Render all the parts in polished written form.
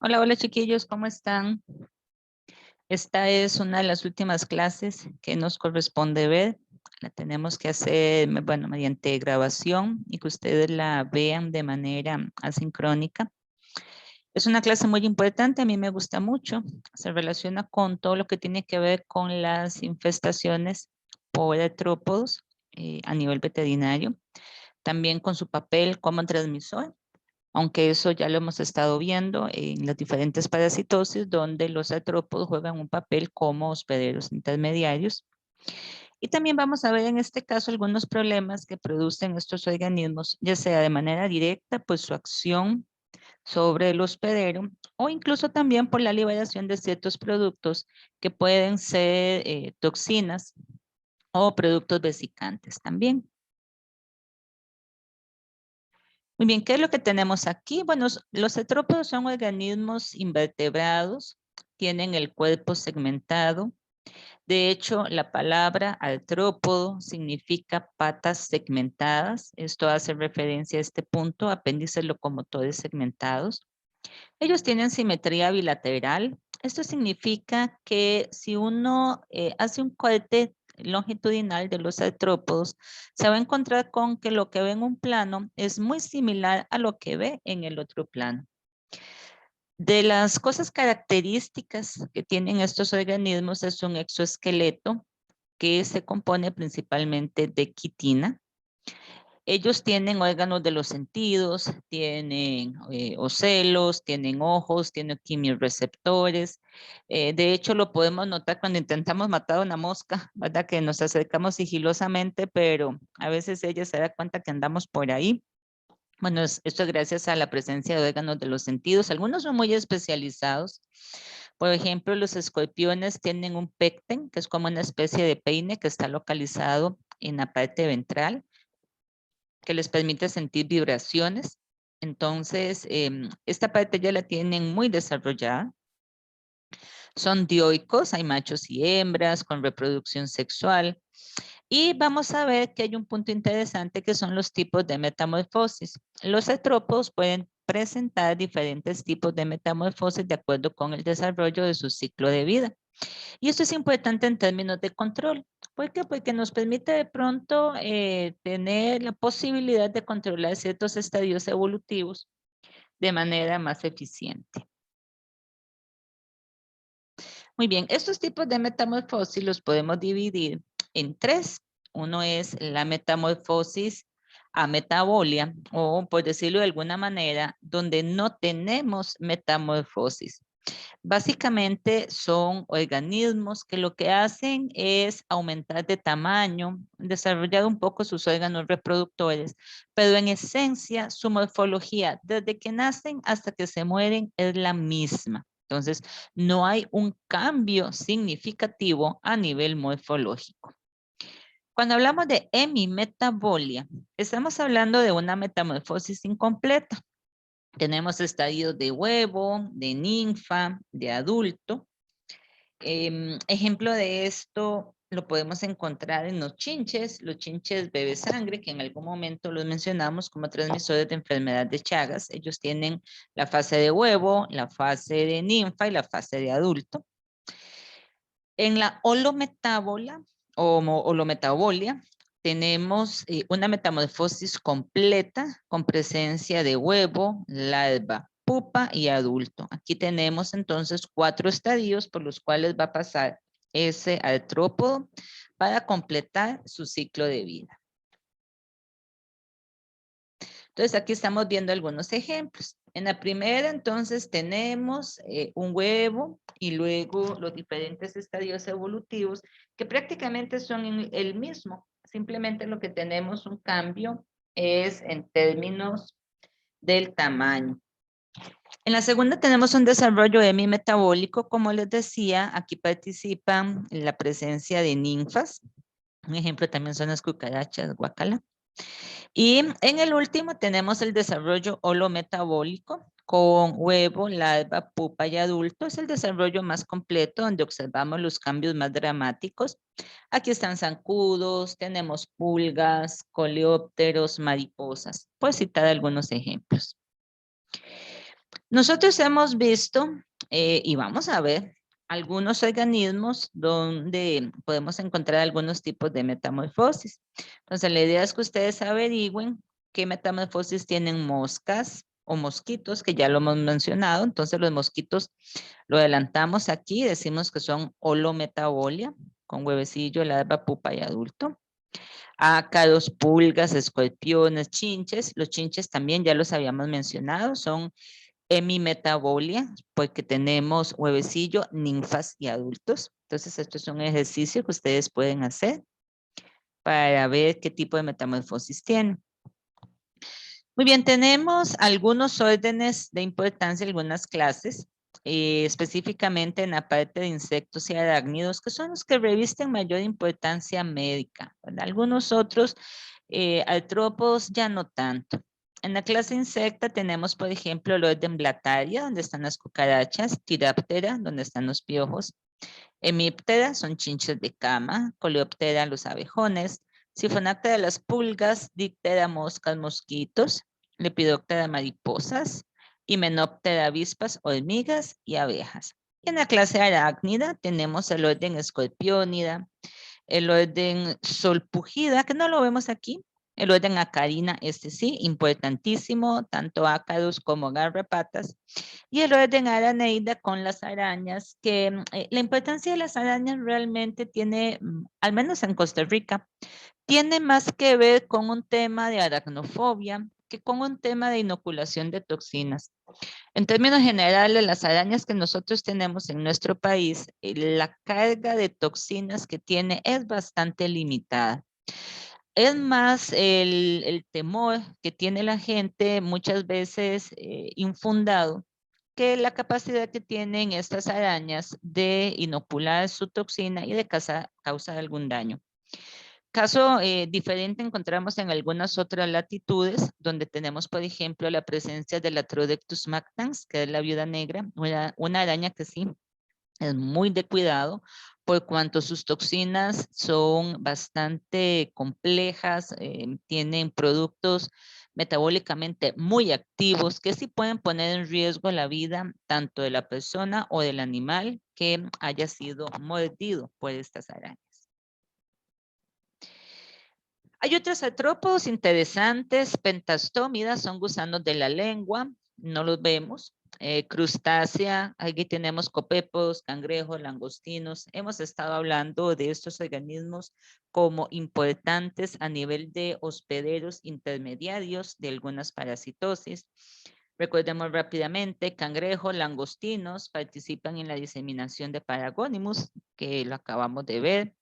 Hola, hola chiquillos, ¿cómo están? Esta es una de las últimas clases que nos corresponde ver. La tenemos que hacer, bueno, mediante grabación y que ustedes la vean de manera asincrónica. Es una clase muy importante, a mí me gusta mucho. Se relaciona con todo lo que tiene que ver con las infestaciones por artrópodos a nivel veterinario. También con su papel como transmisor, aunque eso ya lo hemos estado viendo en las diferentes parasitosis, donde los artrópodos juegan un papel como hospederos intermediarios. Y también vamos a ver en este caso algunos problemas que producen estos organismos, ya sea de manera directa, pues su acción sobre el hospedero, o incluso también por la liberación de ciertos productos que pueden ser toxinas o productos vesicantes también. Muy bien, ¿qué es lo que tenemos aquí? Bueno, los artrópodos son organismos invertebrados, tienen el cuerpo segmentado. De hecho, la palabra artrópodo significa patas segmentadas. Esto hace referencia a este punto, apéndices locomotores segmentados. Ellos tienen simetría bilateral. Esto significa que si uno hace un corte longitudinal de los artrópodos, se va a encontrar con que lo que ve en un plano es muy similar a lo que ve en el otro plano. De las cosas características que tienen estos organismos es un exoesqueleto que se compone principalmente de quitina. Ellos tienen órganos de los sentidos, tienen ocelos, tienen ojos, tienen quimiorreceptores. De hecho, lo podemos notar cuando intentamos matar a una mosca, ¿verdad? Que nos acercamos sigilosamente, pero a veces ella se da cuenta que andamos por ahí. Bueno, esto es gracias a la presencia de órganos de los sentidos. Algunos son muy especializados. Por ejemplo, los escorpiones tienen un pecten, que es como una especie de peine que está localizado en la parte ventral, que les permite sentir vibraciones. Entonces, esta parte ya la tienen muy desarrollada. Son dioicos, hay machos y hembras con reproducción sexual. Y vamos a ver que hay un punto interesante que son los tipos de metamorfosis. Los artrópodos pueden presentar diferentes tipos de metamorfosis de acuerdo con el desarrollo de su ciclo de vida. Y esto es importante en términos de control. ¿Por qué? Porque nos permite de pronto tener la posibilidad de controlar ciertos estadios evolutivos de manera más eficiente. Muy bien, estos tipos de metamorfosis los podemos dividir en tres. Uno es la metamorfosis a metabolia, o por decirlo de alguna manera, donde no tenemos metamorfosis. Básicamente son organismos que lo que hacen es aumentar de tamaño, desarrollar un poco sus órganos reproductores, pero en esencia su morfología desde que nacen hasta que se mueren es la misma. Entonces, no hay un cambio significativo a nivel morfológico. Cuando hablamos de hemimetabolia, estamos hablando de una metamorfosis incompleta. Tenemos estadios de huevo, de ninfa, de adulto. Ejemplo de esto lo podemos encontrar en los chinches bebe sangre, que en algún momento los mencionamos como transmisores de enfermedad de Chagas. Ellos tienen la fase de huevo, la fase de ninfa y la fase de adulto. En la holometábola o holometabolia tenemos una metamorfosis completa con presencia de huevo, larva, pupa y adulto. Aquí tenemos entonces 4 estadios por los cuales va a pasar ese artrópodo para completar su ciclo de vida. Entonces aquí estamos viendo algunos ejemplos. En la primera entonces tenemos un huevo y luego los diferentes estadios evolutivos que prácticamente son el mismo. Simplemente lo que tenemos un cambio es en términos del tamaño. En la segunda tenemos un desarrollo hemimetabólico, como les decía, aquí participan en la presencia de ninfas. Un ejemplo también son las cucarachas, guacala. Y en el último tenemos el desarrollo holometabólico con huevo, larva, pupa y adulto. Es el desarrollo más completo donde observamos los cambios más dramáticos. Aquí están zancudos, tenemos pulgas, coleópteros, mariposas. Por citar algunos ejemplos. Nosotros hemos visto y vamos a ver algunos organismos donde podemos encontrar algunos tipos de metamorfosis. Entonces, la idea es que ustedes averigüen qué metamorfosis tienen moscas o mosquitos, que ya lo hemos mencionado. Entonces, los mosquitos lo adelantamos aquí, decimos que son holometabolia, con huevecillo, larva, pupa y adulto. Ácaros, pulgas, escorpiones, chinches. Los chinches también ya los habíamos mencionado, son hemimetabolia, porque tenemos huevecillo, ninfas y adultos. Entonces, esto es un ejercicio que ustedes pueden hacer para ver qué tipo de metamorfosis tienen. Muy bien, tenemos algunos órdenes de importancia, algunas clases, específicamente en la parte de insectos y arácnidos, que son los que revisten mayor importancia médica, ¿verdad? Algunos otros artrópodos ya no tanto. En la clase insecta tenemos, por ejemplo, el orden Blataria, donde están las cucarachas, Tiráptera, donde están los piojos, Hemíptera, son chinches de cama, Coleóptera, los abejones, Siphonactera, las pulgas, Diptera, moscas, mosquitos, Lepidóptera, mariposas, Hymenoptera, avispas, hormigas y abejas. Y en la clase arácnida tenemos el orden Escorpiónida, el orden Solpugida, que no lo vemos aquí, el orden Acarina, este sí, importantísimo, tanto ácaros como garrapatas, y el orden Araneida con las arañas, que la importancia de las arañas realmente tiene, al menos en Costa Rica, tiene más que ver con un tema de aracnofobia que con un tema de inoculación de toxinas. En términos generales, las arañas que nosotros tenemos en nuestro país, la carga de toxinas que tiene es bastante limitada. Es más el temor que tiene la gente muchas veces infundado que la capacidad que tienen estas arañas de inocular su toxina y de causar algún daño. Caso diferente encontramos en algunas otras latitudes, donde tenemos, por ejemplo, la presencia de la Trodectus mactans, que es la viuda negra, una araña que sí es muy de cuidado, por cuanto sus toxinas son bastante complejas, tienen productos metabólicamente muy activos que sí pueden poner en riesgo la vida tanto de la persona o del animal que haya sido mordido por estas arañas. Hay otros artrópodos interesantes, pentastómidas, son gusanos de la lengua, no los vemos. Crustácea, aquí tenemos copépos, cangrejos, langostinos. Hemos estado hablando de estos organismos como importantes a nivel de hospederos intermediarios de algunas parasitosis. Recordemos rápidamente, cangrejos, langostinos participan en la diseminación de Paragonimus, que lo acabamos de ver.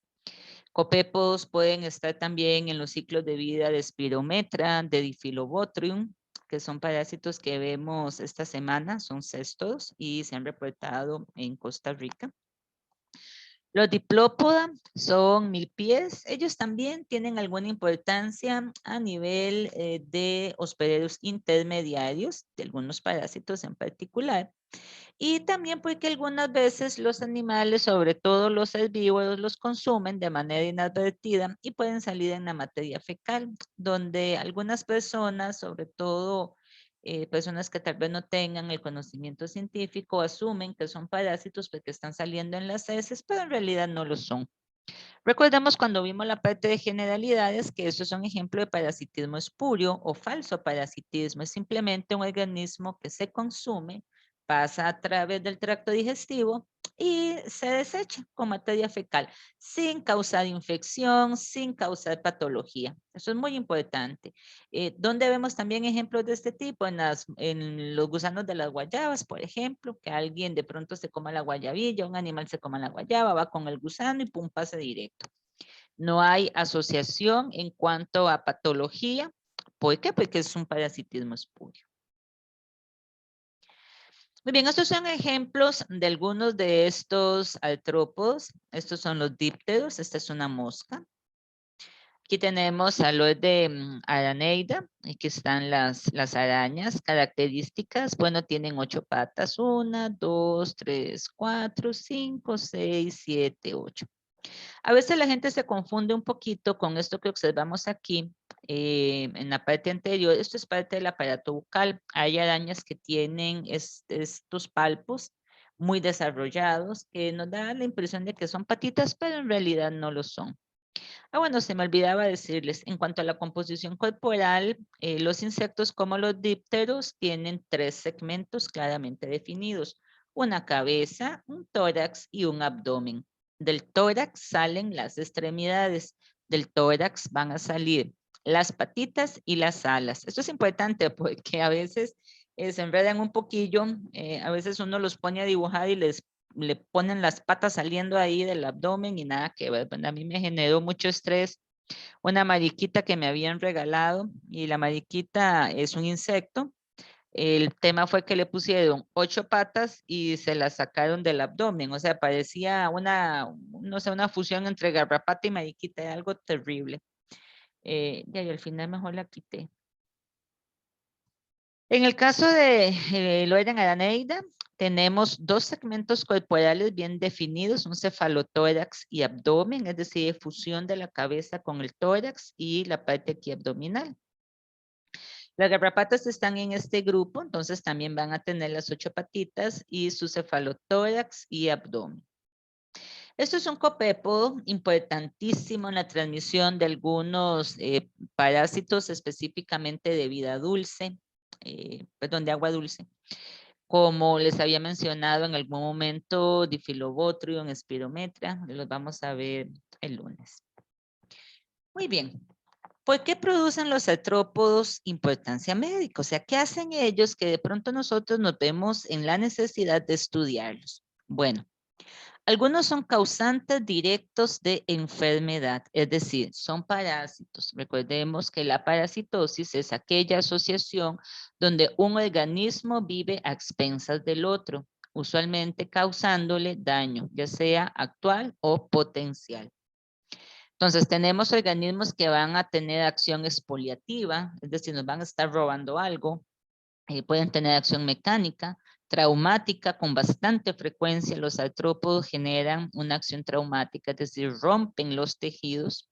Copepos pueden estar también en los ciclos de vida de Spirometra, de Diphyllobotrium, que son parásitos que vemos esta semana, son cestos y se han reportado en Costa Rica. Los diplópoda son milpies. Ellos también tienen alguna importancia a nivel de hospederos intermediarios, de algunos parásitos en particular. Y también porque algunas veces los animales, sobre todo los herbívoros, los consumen de manera inadvertida y pueden salir en la materia fecal, donde algunas personas, sobre todo personas que tal vez no tengan el conocimiento científico, asumen que son parásitos porque están saliendo en las heces, pero en realidad no lo son. Recordemos cuando vimos la parte de generalidades que eso es un ejemplo de parasitismo espurio o falso parasitismo. Es simplemente un organismo que se consume, pasa a través del tracto digestivo y se desecha con materia fecal sin causar infección, sin causar patología. Eso es muy importante. ¿Dónde vemos también ejemplos de este tipo? En los gusanos de las guayabas, por ejemplo, que alguien de pronto se coma la guayabilla, un animal se coma la guayaba, va con el gusano y pum, pasa directo. No hay asociación en cuanto a patología. ¿Por qué? Porque es un parasitismo espurio. Muy bien, estos son ejemplos de algunos de estos artrópodos. Estos son los dípteros. Esta es una mosca. Aquí tenemos a los de Araneida. Aquí están las arañas. Características. Bueno, tienen 8 patas. 1, 2, 3, 4, 5, 6, 7, 8. A veces la gente se confunde un poquito con esto que observamos aquí, en la parte anterior, esto es parte del aparato bucal. Hay arañas que tienen estos palpos muy desarrollados que nos da la impresión de que son patitas, pero en realidad no lo son. Bueno, se me olvidaba decirles, en cuanto a la composición corporal, los insectos como los dípteros tienen 3 segmentos claramente definidos, una cabeza, un tórax y un abdomen. Del tórax salen las extremidades, del tórax van a salir las patitas y las alas. Esto es importante porque a veces se enredan un poquillo, a veces uno los pone a dibujar y le ponen las patas saliendo ahí del abdomen y nada que ver. Bueno, a mí me generó mucho estrés una mariquita que me habían regalado y la mariquita es un insecto. El tema fue que le pusieron 8 patas y se las sacaron del abdomen. O sea, parecía no sé, una fusión entre garrapata y mariquita, era algo terrible. Y al final mejor la quité. En el caso de Loiden araneida, tenemos 2 segmentos corporales bien definidos, un cefalotórax y abdomen, es decir, fusión de la cabeza con el tórax y la parte aquí abdominal. Las garrapatas están en este grupo, entonces también van a tener las 8 patitas y su cefalotórax y abdomen. Esto es un copépodo importantísimo en la transmisión de algunos parásitos específicamente de vida dulce, perdón, de agua dulce. Como les había mencionado en algún momento, Diphyllobotrium, Spirometra, los vamos a ver el lunes. Muy bien. ¿Por qué producen los artrópodos importancia médica? O sea, ¿qué hacen ellos que de pronto nosotros nos vemos en la necesidad de estudiarlos? Bueno, algunos son causantes directos de enfermedad, es decir, son parásitos. Recordemos que la parasitosis es aquella asociación donde un organismo vive a expensas del otro, usualmente causándole daño, ya sea actual o potencial. Entonces, tenemos organismos que van a tener acción expoliativa, es decir, nos van a estar robando algo, pueden tener acción mecánica, traumática, con bastante frecuencia los artrópodos generan una acción traumática, es decir, rompen los tejidos.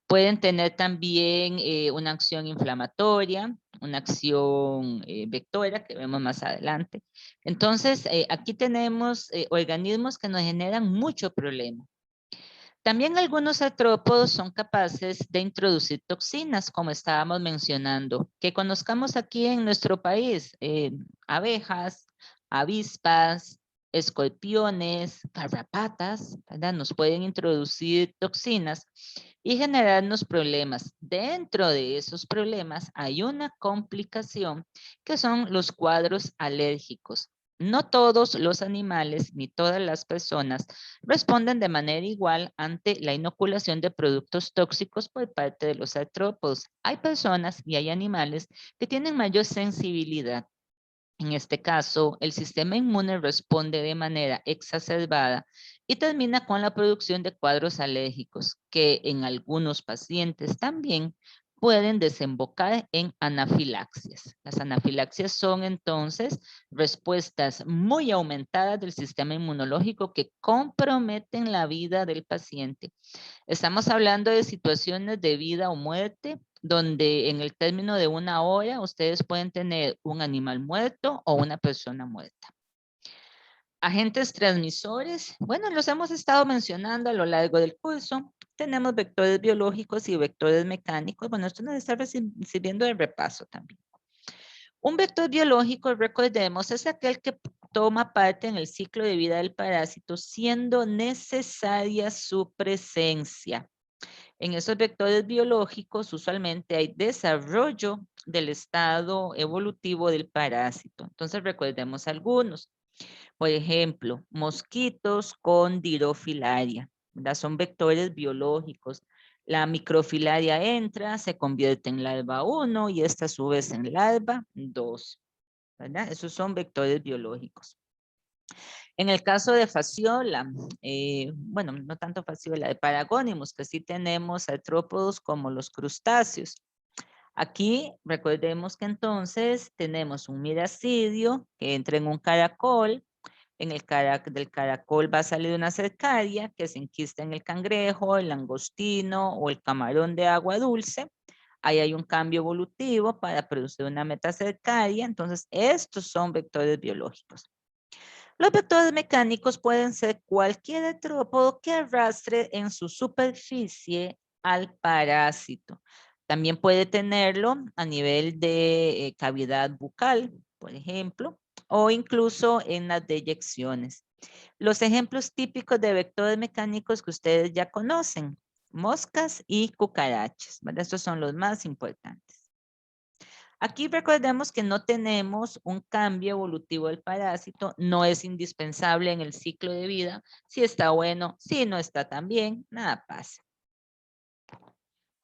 Pueden tener también una acción inflamatoria, una acción vectora que vemos más adelante. Entonces, aquí tenemos organismos que nos generan mucho problema. También algunos artrópodos son capaces de introducir toxinas, como estábamos mencionando, que conozcamos aquí en nuestro país, abejas, avispas, escorpiones, garrapatas, ¿verdad? Nos pueden introducir toxinas y generarnos problemas. Dentro de esos problemas hay una complicación que son los cuadros alérgicos. No todos los animales ni todas las personas responden de manera igual ante la inoculación de productos tóxicos por parte de los artrópodos. Hay personas y hay animales que tienen mayor sensibilidad. En este caso, el sistema inmune responde de manera exacerbada y termina con la producción de cuadros alérgicos que en algunos pacientes también pueden desembocar en anafilaxias. Las anafilaxias son entonces respuestas muy aumentadas del sistema inmunológico que comprometen la vida del paciente. Estamos hablando de situaciones de vida o muerte, donde en el término de 1 hora ustedes pueden tener un animal muerto o una persona muerta. Agentes transmisores, bueno, los hemos estado mencionando a lo largo del curso. Tenemos vectores biológicos y vectores mecánicos. Bueno, esto nos está sirviendo de repaso también. Un vector biológico, recordemos, es aquel que toma parte en el ciclo de vida del parásito, siendo necesaria su presencia. En esos vectores biológicos usualmente hay desarrollo del estado evolutivo del parásito. Entonces recordemos algunos. Por ejemplo, mosquitos con dirofilaria. ¿Verdad? Son vectores biológicos. La microfilaria entra, se convierte en larva 1 y esta a su vez en larva 2. ¿Verdad? Esos son vectores biológicos. En el caso de fasciola, bueno, no tanto fasciola, de Paragonimus, que sí tenemos artrópodos como los crustáceos. Aquí recordemos que entonces tenemos un miracidio que entra en un caracol. Del caracol va a salir una cercaria que se enquista en el cangrejo, el langostino o el camarón de agua dulce. Ahí hay un cambio evolutivo para producir una metacercaria. Entonces, estos son vectores biológicos. Los vectores mecánicos pueden ser cualquier artrópodo que arrastre en su superficie al parásito. También puede tenerlo a nivel de cavidad bucal, por ejemplo, o incluso en las deyecciones. Los ejemplos típicos de vectores mecánicos que ustedes ya conocen, moscas y cucarachas, ¿verdad? Estos son los más importantes. Aquí recordemos que no tenemos un cambio evolutivo del parásito, no es indispensable en el ciclo de vida. Si está bueno, si no está tan bien, nada pasa.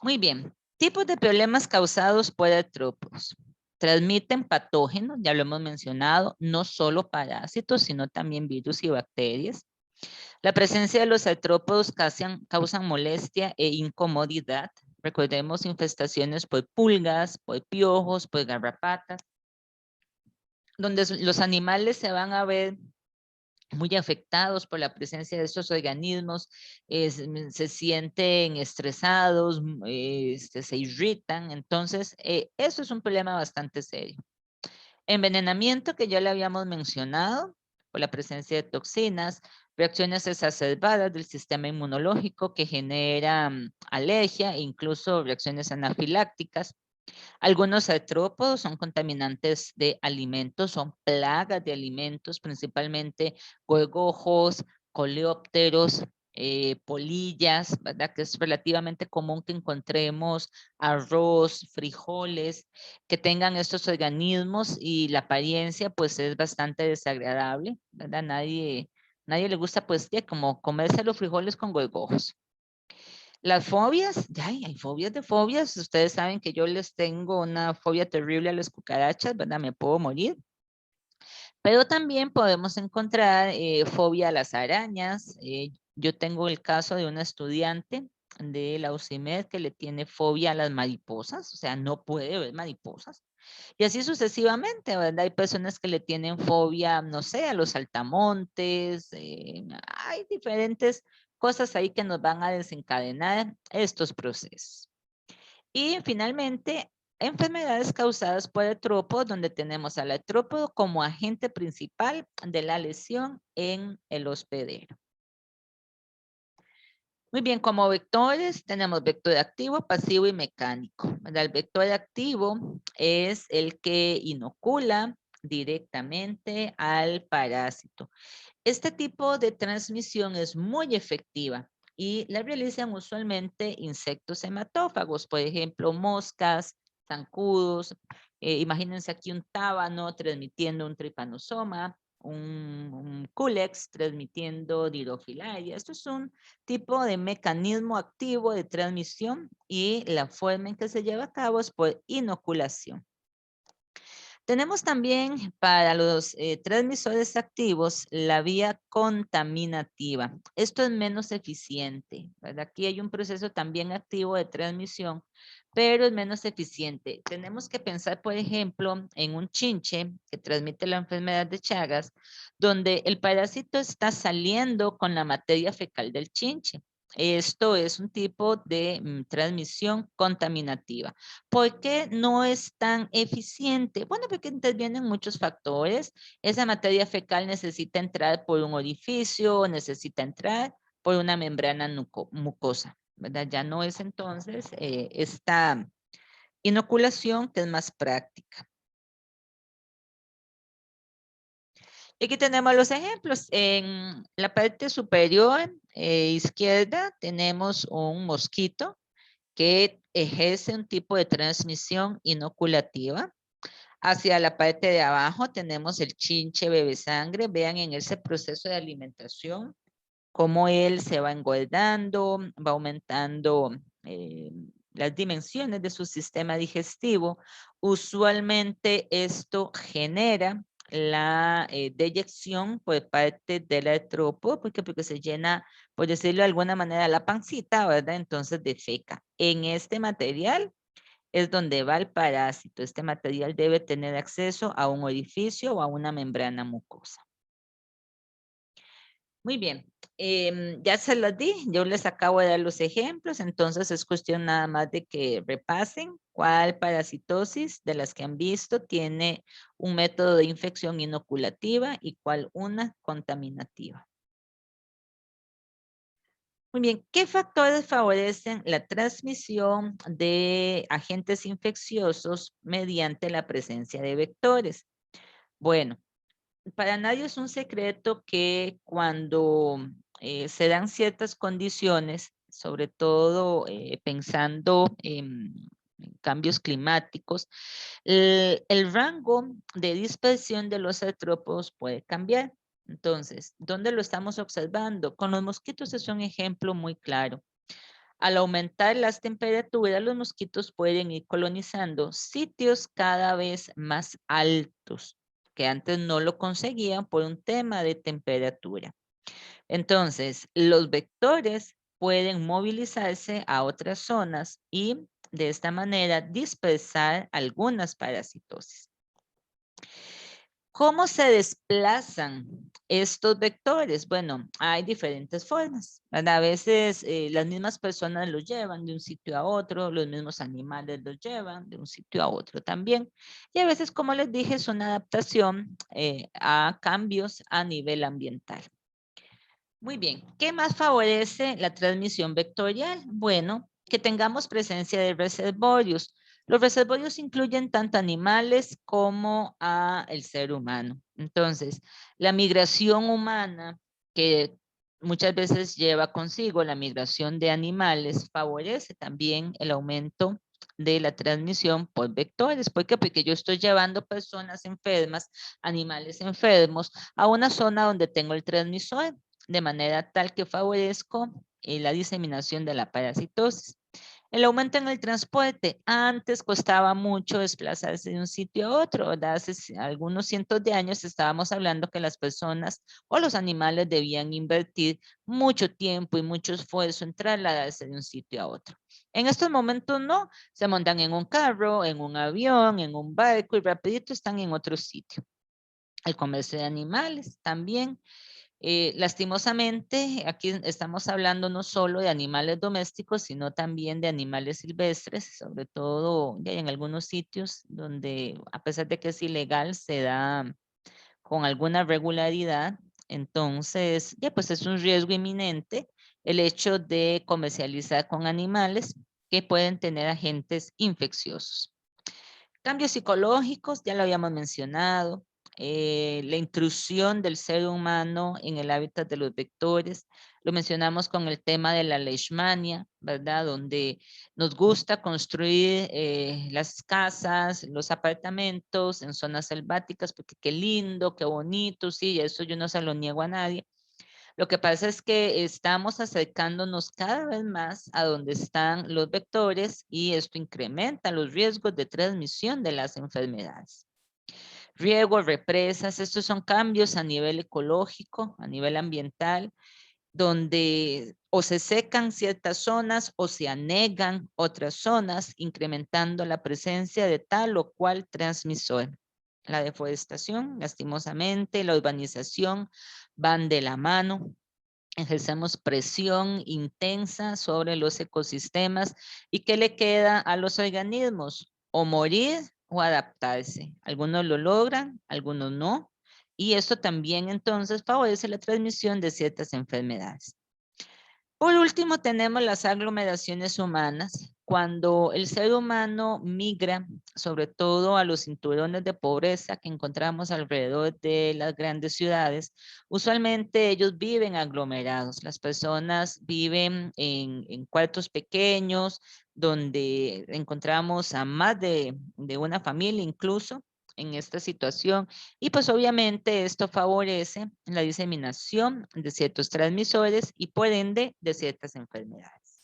Muy bien, tipos de problemas causados por artrópodos. Transmiten patógenos, ya lo hemos mencionado, no solo parásitos, sino también virus y bacterias. La presencia de los artrópodos causan molestia e incomodidad. Recordemos infestaciones por pulgas, por piojos, por garrapatas, donde los animales se van a ver muy afectados por la presencia de estos organismos, se sienten estresados, se irritan. Entonces, eso es un problema bastante serio. Envenenamiento, que ya le habíamos mencionado, por la presencia de toxinas, reacciones exacerbadas del sistema inmunológico que generan alergia e incluso reacciones anafilácticas. Algunos artrópodos son contaminantes de alimentos, son plagas de alimentos, principalmente gorgojos, coleópteros, polillas, ¿verdad? Que es relativamente común que encontremos arroz, frijoles, que tengan estos organismos y la apariencia pues es bastante desagradable, ¿verdad? Nadie le gusta pues como comerse los frijoles con gorgojos. Las fobias, ya hay fobias de fobias. Ustedes saben que yo les tengo una fobia terrible a las cucarachas, ¿verdad? Me puedo morir. Pero también podemos encontrar fobia a las arañas. Yo tengo el caso de una estudiante de la UCIMED que le tiene fobia a las mariposas, o sea, no puede ver mariposas. Y así sucesivamente, ¿verdad? Hay personas que le tienen fobia, no sé, a los saltamontes. Hay diferentes cosas ahí que nos van a desencadenar estos procesos. Y finalmente, enfermedades causadas por artrópodos, donde tenemos al artrópodo como agente principal de la lesión en el hospedero. Muy bien, como vectores tenemos vector activo, pasivo y mecánico. El vector activo es el que inocula directamente al parásito. Este tipo de transmisión es muy efectiva y la realizan usualmente insectos hematófagos, por ejemplo, moscas, zancudos. Imagínense aquí un tábano transmitiendo un trypanosoma, un culex transmitiendo dirofilaria. Esto es un tipo de mecanismo activo de transmisión y la forma en que se lleva a cabo es por inoculación. Tenemos también para los transmisores activos la vía contaminativa. Esto es menos eficiente, ¿verdad? Aquí hay un proceso también activo de transmisión, pero es menos eficiente. Tenemos que pensar, por ejemplo, en un chinche que transmite la enfermedad de Chagas, donde el parásito está saliendo con la materia fecal del chinche. Esto es un tipo de transmisión contaminativa. ¿Por qué no es tan eficiente? Bueno, porque intervienen muchos factores. Esa materia fecal necesita entrar por un orificio, necesita entrar por una membrana mucosa, ¿verdad? Ya no es entonces esta inoculación que es más práctica. Y aquí tenemos los ejemplos. En la parte superior izquierda tenemos un mosquito que ejerce un tipo de transmisión inoculativa. Hacia la parte de abajo tenemos el chinche bebe sangre. Vean en ese proceso de alimentación cómo él se va engordando, va aumentando las dimensiones de su sistema digestivo. Usualmente esto genera la deyección por parte del artrópodo, porque se llena, por decirlo de alguna manera, la pancita, ¿verdad? Entonces defeca. En este material es donde va el parásito. Este material debe tener acceso a un orificio o a una membrana mucosa. Muy bien, ya se los di, yo les acabo de dar los ejemplos, entonces es cuestión nada más de que repasen cuál parasitosis de las que han visto tiene un método de infección inoculativa y cuál una contaminativa. Muy bien, ¿qué factores favorecen la transmisión de agentes infecciosos mediante la presencia de vectores? Bueno, para nadie es un secreto que cuando se dan ciertas condiciones, sobre todo pensando en cambios climáticos, el rango de dispersión de los artrópodos puede cambiar. Entonces, ¿dónde lo estamos observando? Con los mosquitos es un ejemplo muy claro. Al aumentar las temperaturas, los mosquitos pueden ir colonizando sitios cada vez más altos, que antes no lo conseguían por un tema de temperatura. Entonces, los vectores pueden movilizarse a otras zonas y de esta manera dispersar algunas parasitosis. ¿Cómo se desplazan estos vectores? Bueno, hay diferentes formas, ¿verdad? A veces las mismas personas los llevan de un sitio a otro, los mismos animales los llevan de un sitio a otro también. Y a veces, como les dije, es una adaptación a cambios a nivel ambiental. Muy bien, ¿qué más favorece la transmisión vectorial? Bueno, que tengamos presencia de reservorios. Los reservorios incluyen tanto animales como a el ser humano. Entonces, la migración humana, que muchas veces lleva consigo la migración de animales, favorece también el aumento de la transmisión por vectores. ¿Por qué? Porque yo estoy llevando personas enfermas, animales enfermos, a una zona donde tengo el transmisor, de manera tal que favorezco la diseminación de la parasitosis. El aumento en el transporte. Antes costaba mucho desplazarse de un sitio a otro, ¿verdad? Hace algunos cientos de años estábamos hablando que las personas o los animales debían invertir mucho tiempo y mucho esfuerzo en trasladarse de un sitio a otro. En estos momentos no, se montan en un carro, en un avión, en un barco y rapidito están en otro sitio. El comercio de animales también. Lastimosamente, aquí estamos hablando no solo de animales domésticos, sino también de animales silvestres, sobre todo ya en algunos sitios donde, a pesar de que es ilegal, se da con alguna regularidad. Entonces, ya pues es un riesgo inminente el hecho de comercializar con animales que pueden tener agentes infecciosos. Cambios psicológicos, ya lo habíamos mencionado, la intrusión del ser humano en el hábitat de los vectores, lo mencionamos con el tema de la leishmania, ¿verdad? Donde nos gusta construir las casas, los apartamentos en zonas selváticas, porque qué lindo, qué bonito, sí, eso yo no se lo niego a nadie. Lo que pasa es que estamos acercándonos cada vez más a donde están los vectores y esto incrementa los riesgos de transmisión de las enfermedades. Riego, represas, estos son cambios a nivel ecológico, a nivel ambiental, donde o se secan ciertas zonas o se anegan otras zonas, incrementando la presencia de tal o cual transmisor. La deforestación, lastimosamente, la urbanización van de la mano. Ejercemos presión intensa sobre los ecosistemas. ¿Y qué le queda a los organismos? O morir o adaptarse. Algunos lo logran, algunos no. Y esto también entonces favorece la transmisión de ciertas enfermedades. Por último, tenemos las aglomeraciones humanas. Cuando el ser humano migra, sobre todo a los cinturones de pobreza que encontramos alrededor de las grandes ciudades, usualmente ellos viven aglomerados. Las personas viven en cuartos pequeños, donde encontramos a más de una familia incluso en esta situación. Y pues obviamente esto favorece la diseminación de ciertos transmisores y por ende de ciertas enfermedades.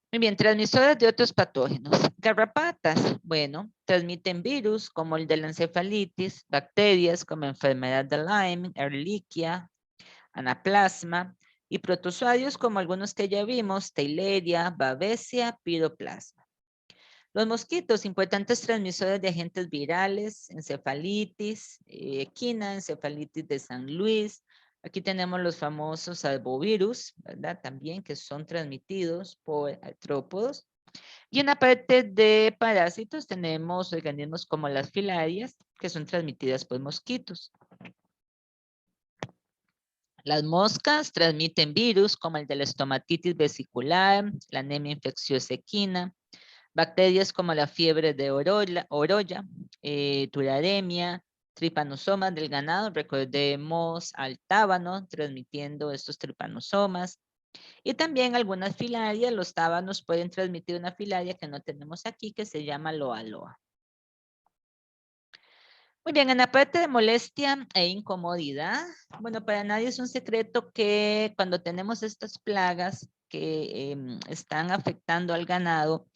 Muy bien, transmisores de otros patógenos. Garrapatas, bueno, transmiten virus como el de la encefalitis, bacterias como enfermedad de Lyme, Ehrlichia, anaplasma y protozoarios como algunos que ya vimos, Theileria, Babesia, Piroplasma. Los mosquitos, importantes transmisores de agentes virales, encefalitis equina, encefalitis de San Luis. Aquí tenemos los famosos arbovirus, ¿verdad? También que son transmitidos por artrópodos. Y en la parte de parásitos tenemos organismos como las filarias, que son transmitidas por mosquitos. Las moscas transmiten virus como el de la estomatitis vesicular, la anemia infecciosa equina, bacterias como la fiebre de orolla, tularemia, tripanosomas del ganado. Recordemos al tábano transmitiendo estos tripanosomas. Y también algunas filarias, los tábanos pueden transmitir una filaria que no tenemos aquí, que se llama loa loa. Muy bien, en la parte de molestia e incomodidad, bueno, para nadie es un secreto que cuando tenemos estas plagas que están afectando al ganado,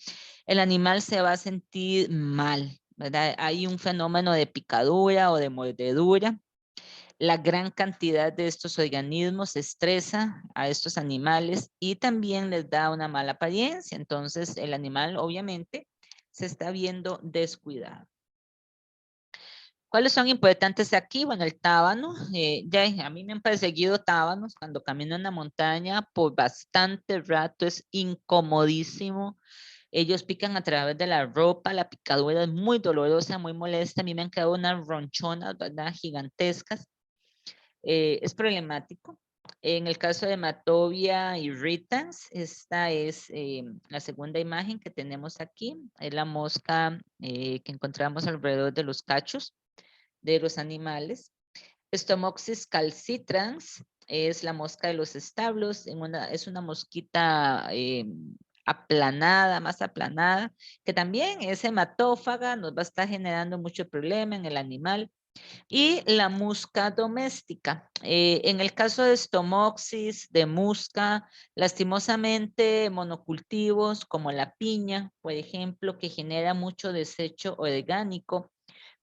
el animal se va a sentir mal, ¿verdad? Hay un fenómeno de picadura o de mordedura. La gran cantidad de estos organismos estresa a estos animales y también les da una mala apariencia. Entonces, el animal obviamente se está viendo descuidado. ¿Cuáles son importantes aquí? Bueno, el tábano. Ya a mí me han perseguido tábanos cuando camino en la montaña por bastante rato. Es incomodísimo. Ellos pican a través de la ropa. La picadura es muy dolorosa, muy molesta. A mí me han quedado unas ronchonas, ¿verdad? Gigantescas. Es problemático. En el caso de Matobia irritans, esta es la segunda imagen que tenemos aquí. Es la mosca que encontramos alrededor de los cachos de los animales. Stomoxys calcitrans es la mosca de los establos. Es una mosquita aplanada, más aplanada, que también es hematófaga, nos va a estar generando mucho problema en el animal. Y la musca doméstica. En el caso de Stomoxys, de musca, lastimosamente monocultivos como la piña, por ejemplo, que genera mucho desecho orgánico,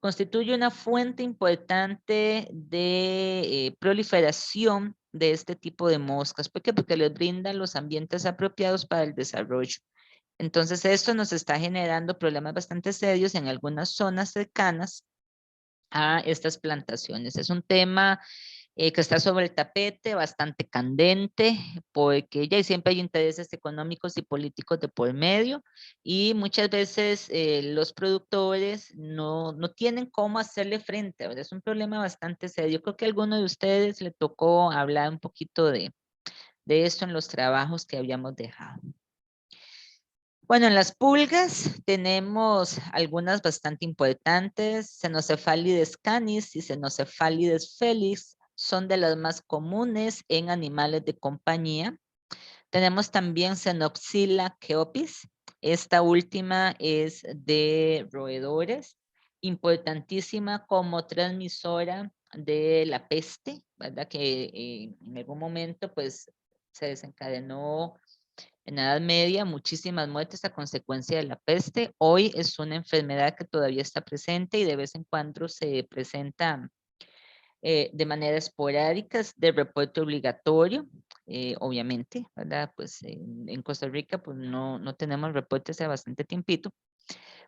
constituye una fuente importante de proliferación de este tipo de moscas. ¿Por qué? Porque les brinda los ambientes apropiados para el desarrollo. Entonces, esto nos está generando problemas bastante serios en algunas zonas cercanas a estas plantaciones. Es un tema que está sobre el tapete, bastante candente, porque ya siempre hay intereses económicos y políticos de por medio y muchas veces los productores no tienen cómo hacerle frente. ¿Verdad? Es un problema bastante serio. Yo creo que a alguno de ustedes le tocó hablar un poquito de esto en los trabajos que habíamos dejado. Bueno, en las pulgas tenemos algunas bastante importantes. Xenocephalides canis y Xenocephalides felix son de las más comunes en animales de compañía. Tenemos también Xenoxila keopis. Esta última es de roedores, importantísima como transmisora de la peste, ¿verdad? Que en algún momento pues se desencadenó en la Edad Media, muchísimas muertes a consecuencia de la peste. Hoy es una enfermedad que todavía está presente y de vez en cuando se presenta de manera esporádica, de reporte obligatorio, obviamente, ¿verdad? Pues en Costa Rica pues no tenemos reportes hace bastante tiempito,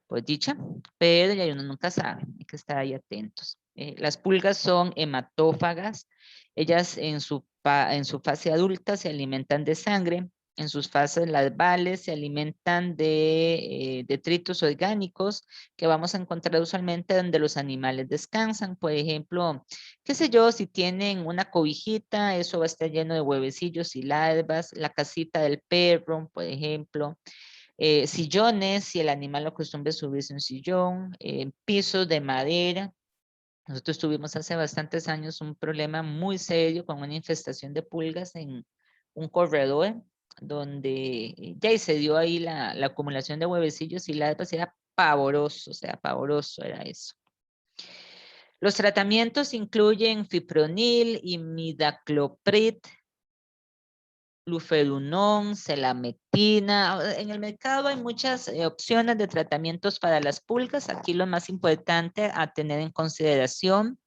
pues dicha, pero ya uno nunca sabe, hay que estar ahí atentos. Las pulgas son hematófagas, ellas en su fase adulta se alimentan de sangre, en sus fases larvales se alimentan de detritos orgánicos que vamos a encontrar usualmente donde los animales descansan. Por ejemplo, qué sé yo, si tienen una cobijita, eso va a estar lleno de huevecillos y larvas. La casita del perro, por ejemplo. Sillones, si el animal acostumbra subirse un sillón. Pisos de madera. Nosotros tuvimos hace bastantes años un problema muy serio con una infestación de pulgas en un corredor donde ya se dio ahí la acumulación de huevecillos y larvas. Era pavoroso, o sea, pavoroso era eso. Los tratamientos incluyen fipronil, imidacloprid, lufenulón, selamectina. En el mercado hay muchas opciones de tratamientos para las pulgas. Aquí lo más importante a tener en consideración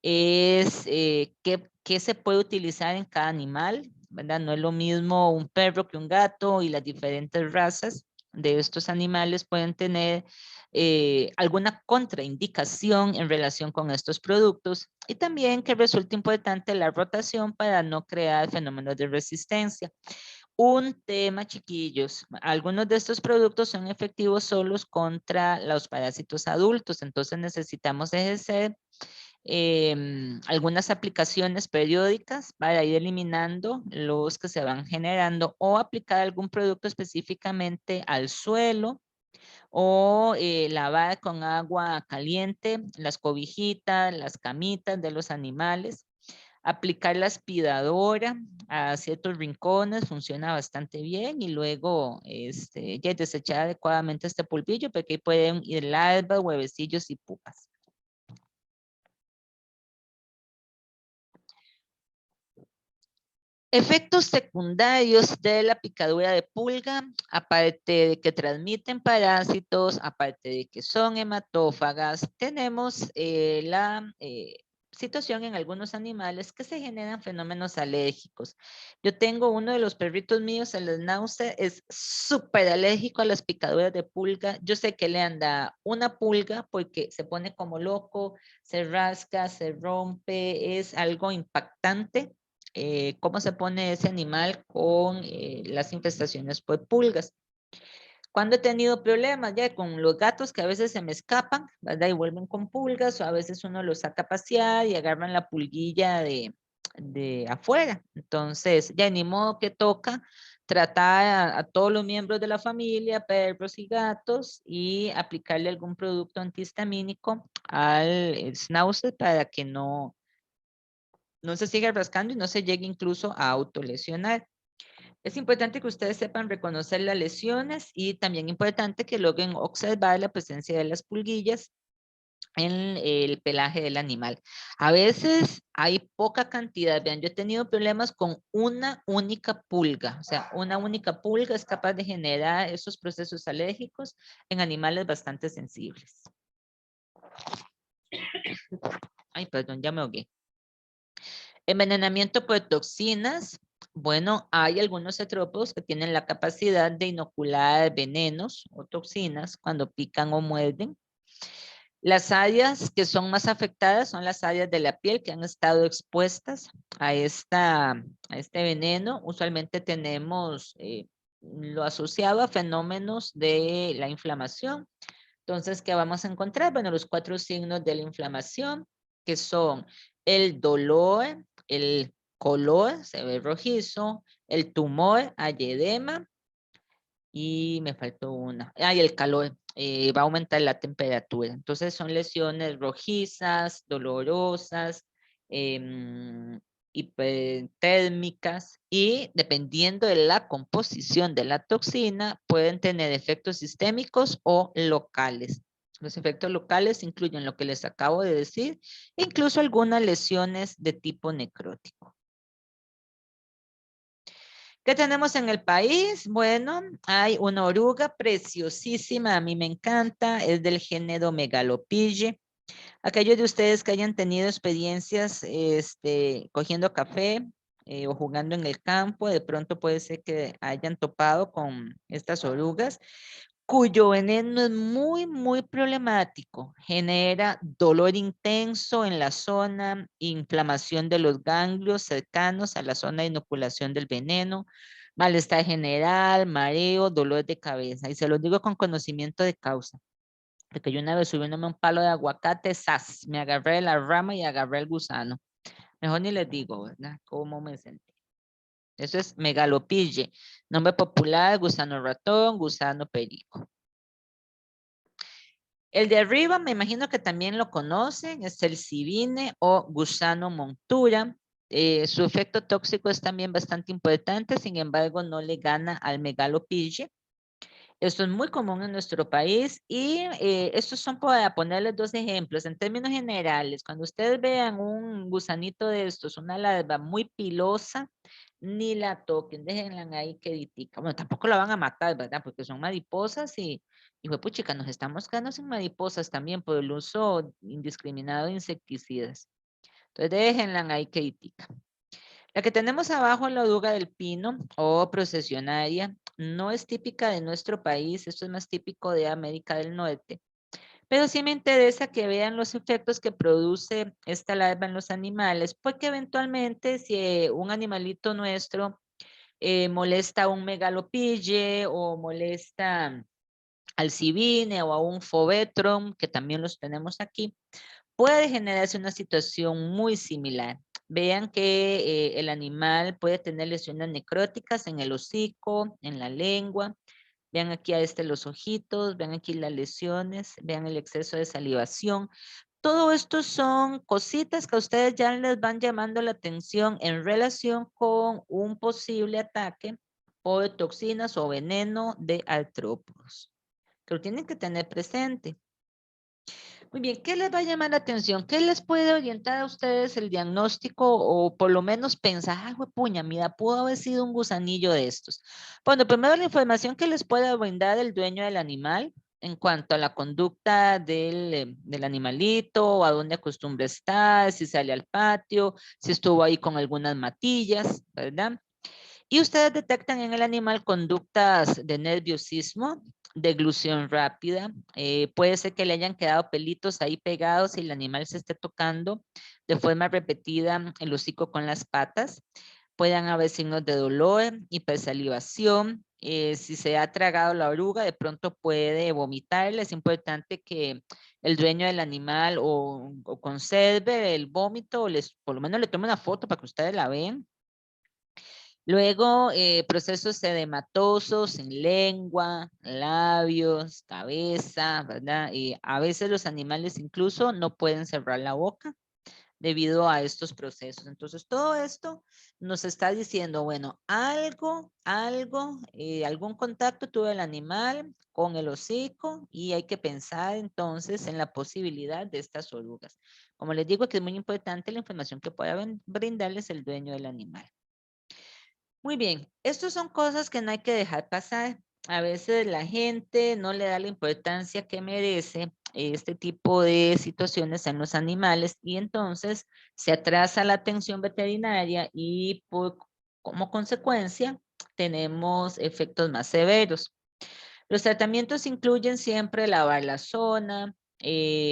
es qué se puede utilizar en cada animal, ¿verdad? No es lo mismo un perro que un gato y las diferentes razas. de estos animales pueden tener alguna contraindicación en relación con estos productos y también que resulta importante la rotación para no crear fenómenos de resistencia. Un tema, chiquillos, algunos de estos productos son efectivos solos contra los parásitos adultos, entonces necesitamos ejercer algunas aplicaciones periódicas para ir eliminando los que se van generando o aplicar algún producto específicamente al suelo o lavar con agua caliente las cobijitas, las camitas de los animales. Aplicar la aspiradora a ciertos rincones funciona bastante bien y luego ya desechar adecuadamente este polvillo porque ahí pueden ir larvas, huevecillos y pupas. Efectos secundarios de la picadura de pulga, aparte de que transmiten parásitos, aparte de que son hematófagas, tenemos la situación en algunos animales que se generan fenómenos alérgicos. Yo tengo uno de los perritos míos, el Schnauzer, es súper alérgico a las picaduras de pulga. Yo sé que le anda una pulga porque se pone como loco, se rasca, se rompe, es algo impactante cómo se pone ese animal con las infestaciones por pulgas. Cuando he tenido problemas ya con los gatos que a veces se me escapan, ¿verdad? Y vuelven con pulgas, o a veces uno los saca a pasear y agarran la pulguilla de afuera. Entonces, ya ni modo que toca tratar a todos los miembros de la familia, perros y gatos, y aplicarle algún producto antihistamínico al schnauzer para que no se siga rascando y no se llegue incluso a autolesionar. Es importante que ustedes sepan reconocer las lesiones y también importante que logren observar la presencia de las pulguillas en el pelaje del animal. A veces hay poca cantidad. Vean, yo he tenido problemas con una única pulga. O sea, una única pulga es capaz de generar esos procesos alérgicos en animales bastante sensibles. Ay, perdón, ya me ahogué. Envenenamiento por toxinas. Bueno, hay algunos cetrópodos que tienen la capacidad de inocular venenos o toxinas cuando pican o muerden. Las áreas que son más afectadas son las áreas de la piel que han estado expuestas a este veneno. Usualmente tenemos lo asociado a fenómenos de la inflamación. Entonces, ¿qué vamos a encontrar? Bueno, los 4 signos de la inflamación, que son el dolor, el color, se ve rojizo, el tumor, hay edema, y me faltó una. Y el calor, va a aumentar la temperatura. Entonces, son lesiones rojizas, dolorosas, hipertérmicas y dependiendo de la composición de la toxina, pueden tener efectos sistémicos o locales. Los efectos locales incluyen lo que les acabo de decir, incluso algunas lesiones de tipo necrótico. ¿Qué tenemos en el país? Bueno, hay una oruga preciosísima, a mí me encanta, es del género Megalopyge. Aquellos de ustedes que hayan tenido experiencias cogiendo café o jugando en el campo, de pronto puede ser que hayan topado con estas orugas, cuyo veneno es muy, muy problemático. Genera dolor intenso en la zona, inflamación de los ganglios cercanos a la zona de inoculación del veneno, malestar general, mareo, dolor de cabeza. Y se los digo con conocimiento de causa. Porque yo una vez subiéndome un palo de aguacate, ¡zas! Me agarré de la rama y agarré el gusano. Mejor ni les digo, ¿verdad? ¿Cómo me sentí? Eso es megalopille. Nombre popular, gusano ratón, gusano perico. El de arriba me imagino que también lo conocen, es el civine o gusano montura. Su efecto tóxico es también bastante importante, sin embargo no le gana al megalopille. Esto es muy común en nuestro país y estos son para ponerles dos ejemplos. En términos generales, cuando ustedes vean un gusanito de estos, una larva muy pilosa, ni la toquen, déjenla ahí queditica. Bueno, tampoco la van a matar, ¿verdad? Porque son mariposas y puchica, nos estamos quedando sin mariposas también por el uso indiscriminado de insecticidas. Entonces déjenla ahí queditica. La que tenemos abajo, la oruga del pino o procesionaria, no es típica de nuestro país, esto es más típico de América del Norte. Pero sí me interesa que vean los efectos que produce esta larva en los animales, porque eventualmente si un animalito nuestro molesta a un megalopille o molesta al civine o a un fovetrum, que también los tenemos aquí, puede generarse una situación muy similar. Vean que el animal puede tener lesiones necróticas en el hocico, en la lengua. Vean aquí a los ojitos, vean aquí las lesiones, vean el exceso de salivación. Todo esto son cositas que a ustedes ya les van llamando la atención en relación con un posible ataque por toxinas o veneno de artrópodos, que lo tienen que tener presente. Muy bien, ¿qué les va a llamar la atención? ¿Qué les puede orientar a ustedes el diagnóstico o por lo menos pensar, ah, puña, mira, pudo haber sido un gusanillo de estos? Bueno, primero la información que les puede brindar el dueño del animal en cuanto a la conducta del animalito, a dónde acostumbra estar, si sale al patio, si estuvo ahí con algunas matillas, ¿verdad? Y ustedes detectan en el animal conductas de nerviosismo, deglución rápida. Puede ser que le hayan quedado pelitos ahí pegados y el animal se esté tocando de forma repetida el hocico con las patas. Pueden haber signos de dolor, hipersalivación. Si se ha tragado la oruga, de pronto puede vomitar. Es importante que el dueño del animal o conserve el vómito o por lo menos le tome una foto para que ustedes la vean. Luego, procesos edematosos en lengua, labios, cabeza, ¿verdad? Y a veces los animales incluso no pueden cerrar la boca debido a estos procesos. Entonces, todo esto nos está diciendo, bueno, algún contacto tuvo el animal con el hocico y hay que pensar entonces en la posibilidad de estas orugas. Como les digo, que es muy importante la información que pueda brindarles el dueño del animal. Muy bien, estas son cosas que no hay que dejar pasar. A veces la gente no le da la importancia que merece este tipo de situaciones en los animales y entonces se atrasa la atención veterinaria y como consecuencia tenemos efectos más severos. Los tratamientos incluyen siempre lavar la zona,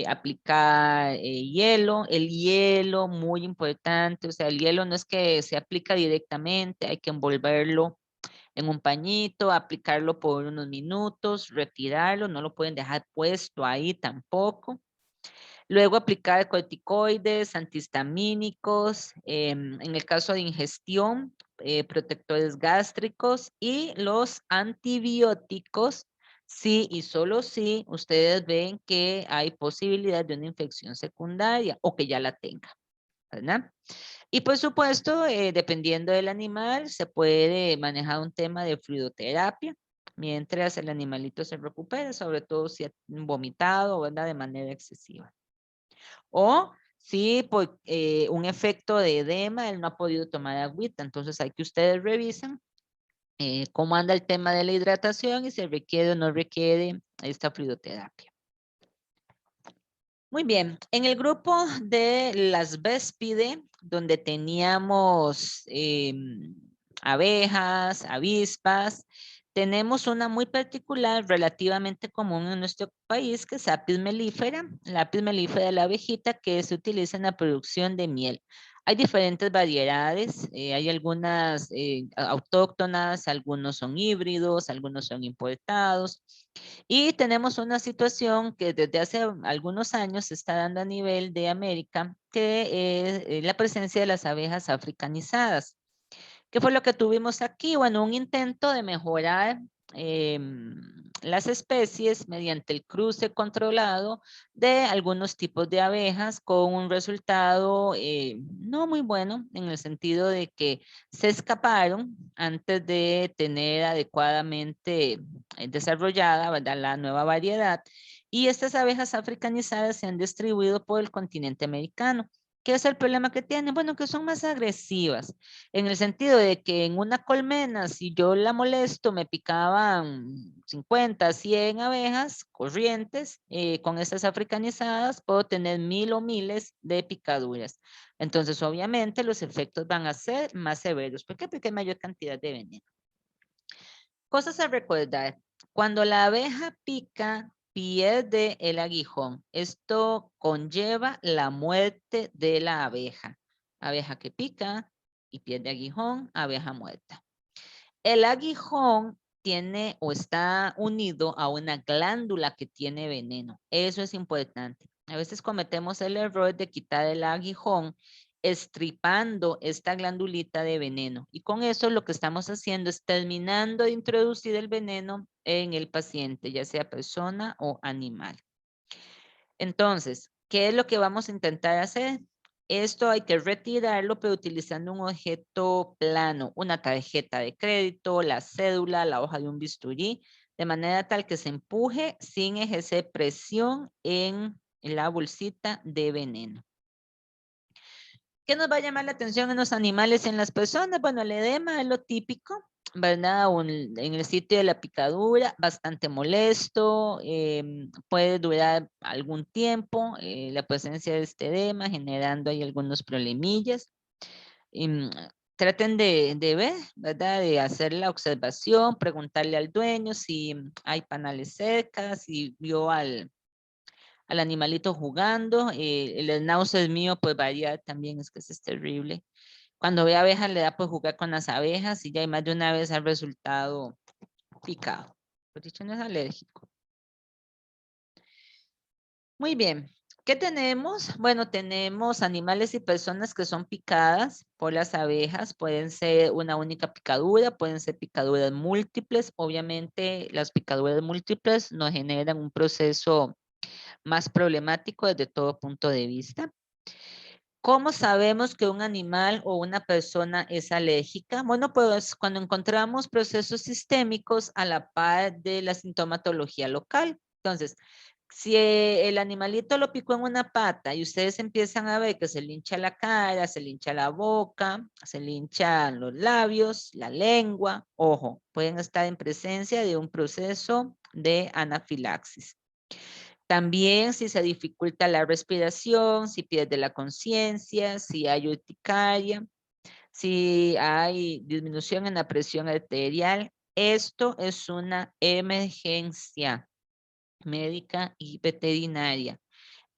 aplicar hielo. El hielo, muy importante, o sea, el hielo no es que se aplica directamente, hay que envolverlo en un pañito, aplicarlo por unos minutos, retirarlo, no lo pueden dejar puesto ahí tampoco. Luego aplicar corticoides, antihistamínicos, en el caso de ingestión, protectores gástricos y los antibióticos, sí y solo si ustedes ven que hay posibilidad de una infección secundaria o que ya la tenga, ¿verdad? Y por supuesto, dependiendo del animal, se puede manejar un tema de fluidoterapia mientras el animalito se recupera, sobre todo si ha vomitado, ¿verdad? De manera excesiva. O si por un efecto de edema él no ha podido tomar agüita, entonces hay que ustedes revisen cómo anda el tema de la hidratación y si requiere o no requiere esta fluidoterapia. Muy bien, en el grupo de las véspide, donde teníamos abejas, avispas, tenemos una muy particular, relativamente común en nuestro país, que es Apis mellifera, la Apis mellifera de la abejita que se utiliza en la producción de miel. Hay diferentes variedades, hay algunas autóctonas, algunos son híbridos, algunos son importados. Y tenemos una situación que desde hace algunos años se está dando a nivel de América, que es la presencia de las abejas africanizadas. ¿Qué fue lo que tuvimos aquí? Bueno, un intento de mejorar las especies mediante el cruce controlado de algunos tipos de abejas con un resultado no muy bueno en el sentido de que se escaparon antes de tener adecuadamente desarrollada, ¿verdad?, la nueva variedad. Y estas abejas africanizadas se han distribuido por el continente americano. ¿Qué es el problema que tienen? Bueno, que son más agresivas, en el sentido de que en una colmena, si yo la molesto, me picaban 50, 100 abejas corrientes, con estas africanizadas puedo tener 1000 o miles de picaduras. Entonces, obviamente, los efectos van a ser más severos. ¿Por qué? Porque hay mayor cantidad de veneno. Cosas a recordar. Cuando la abeja pica, pierde el aguijón. Esto conlleva la muerte de la abeja. Abeja que pica y pierde aguijón, abeja muerta. El aguijón tiene o está unido a una glándula que tiene veneno. Eso es importante. A veces cometemos el error de quitar el aguijón estripando esta glandulita de veneno. Y con eso lo que estamos haciendo es terminando de introducir el veneno en el paciente, ya sea persona o animal. Entonces, ¿qué es lo que vamos a intentar hacer? Esto hay que retirarlo, pero utilizando un objeto plano, una tarjeta de crédito, la cédula, la hoja de un bisturí, de manera tal que se empuje sin ejercer presión en la bolsita de veneno. ¿Qué nos va a llamar la atención en los animales y en las personas? Bueno, el edema es lo típico, ¿verdad? En el sitio de la picadura, bastante molesto, puede durar algún tiempo la presencia de este edema, generando ahí algunos problemillas. Traten de ver, ¿verdad? De hacer la observación, preguntarle al dueño si hay panales cerca, si vio al animalito jugando. El náuseas mío pues varía también, es que es terrible. Cuando ve abejas le da por jugar con las abejas y ya hay más de una vez ha resultado picado. Por dicho, no es alérgico. Muy bien. ¿Qué tenemos? Bueno, tenemos animales y personas que son picadas por las abejas. Pueden ser una única picadura, pueden ser picaduras múltiples. Obviamente las picaduras múltiples nos generan un proceso más problemático desde todo punto de vista. ¿Cómo sabemos que un animal o una persona es alérgica? Bueno, pues cuando encontramos procesos sistémicos a la par de la sintomatología local. Entonces, si el animalito lo picó en una pata y ustedes empiezan a ver que se le hincha la cara, se le hincha la boca, se le hinchan los labios, la lengua, ojo, pueden estar en presencia de un proceso de anafilaxis. También si se dificulta la respiración, si pierde la conciencia, si hay urticaria, si hay disminución en la presión arterial. Esto es una emergencia médica y veterinaria.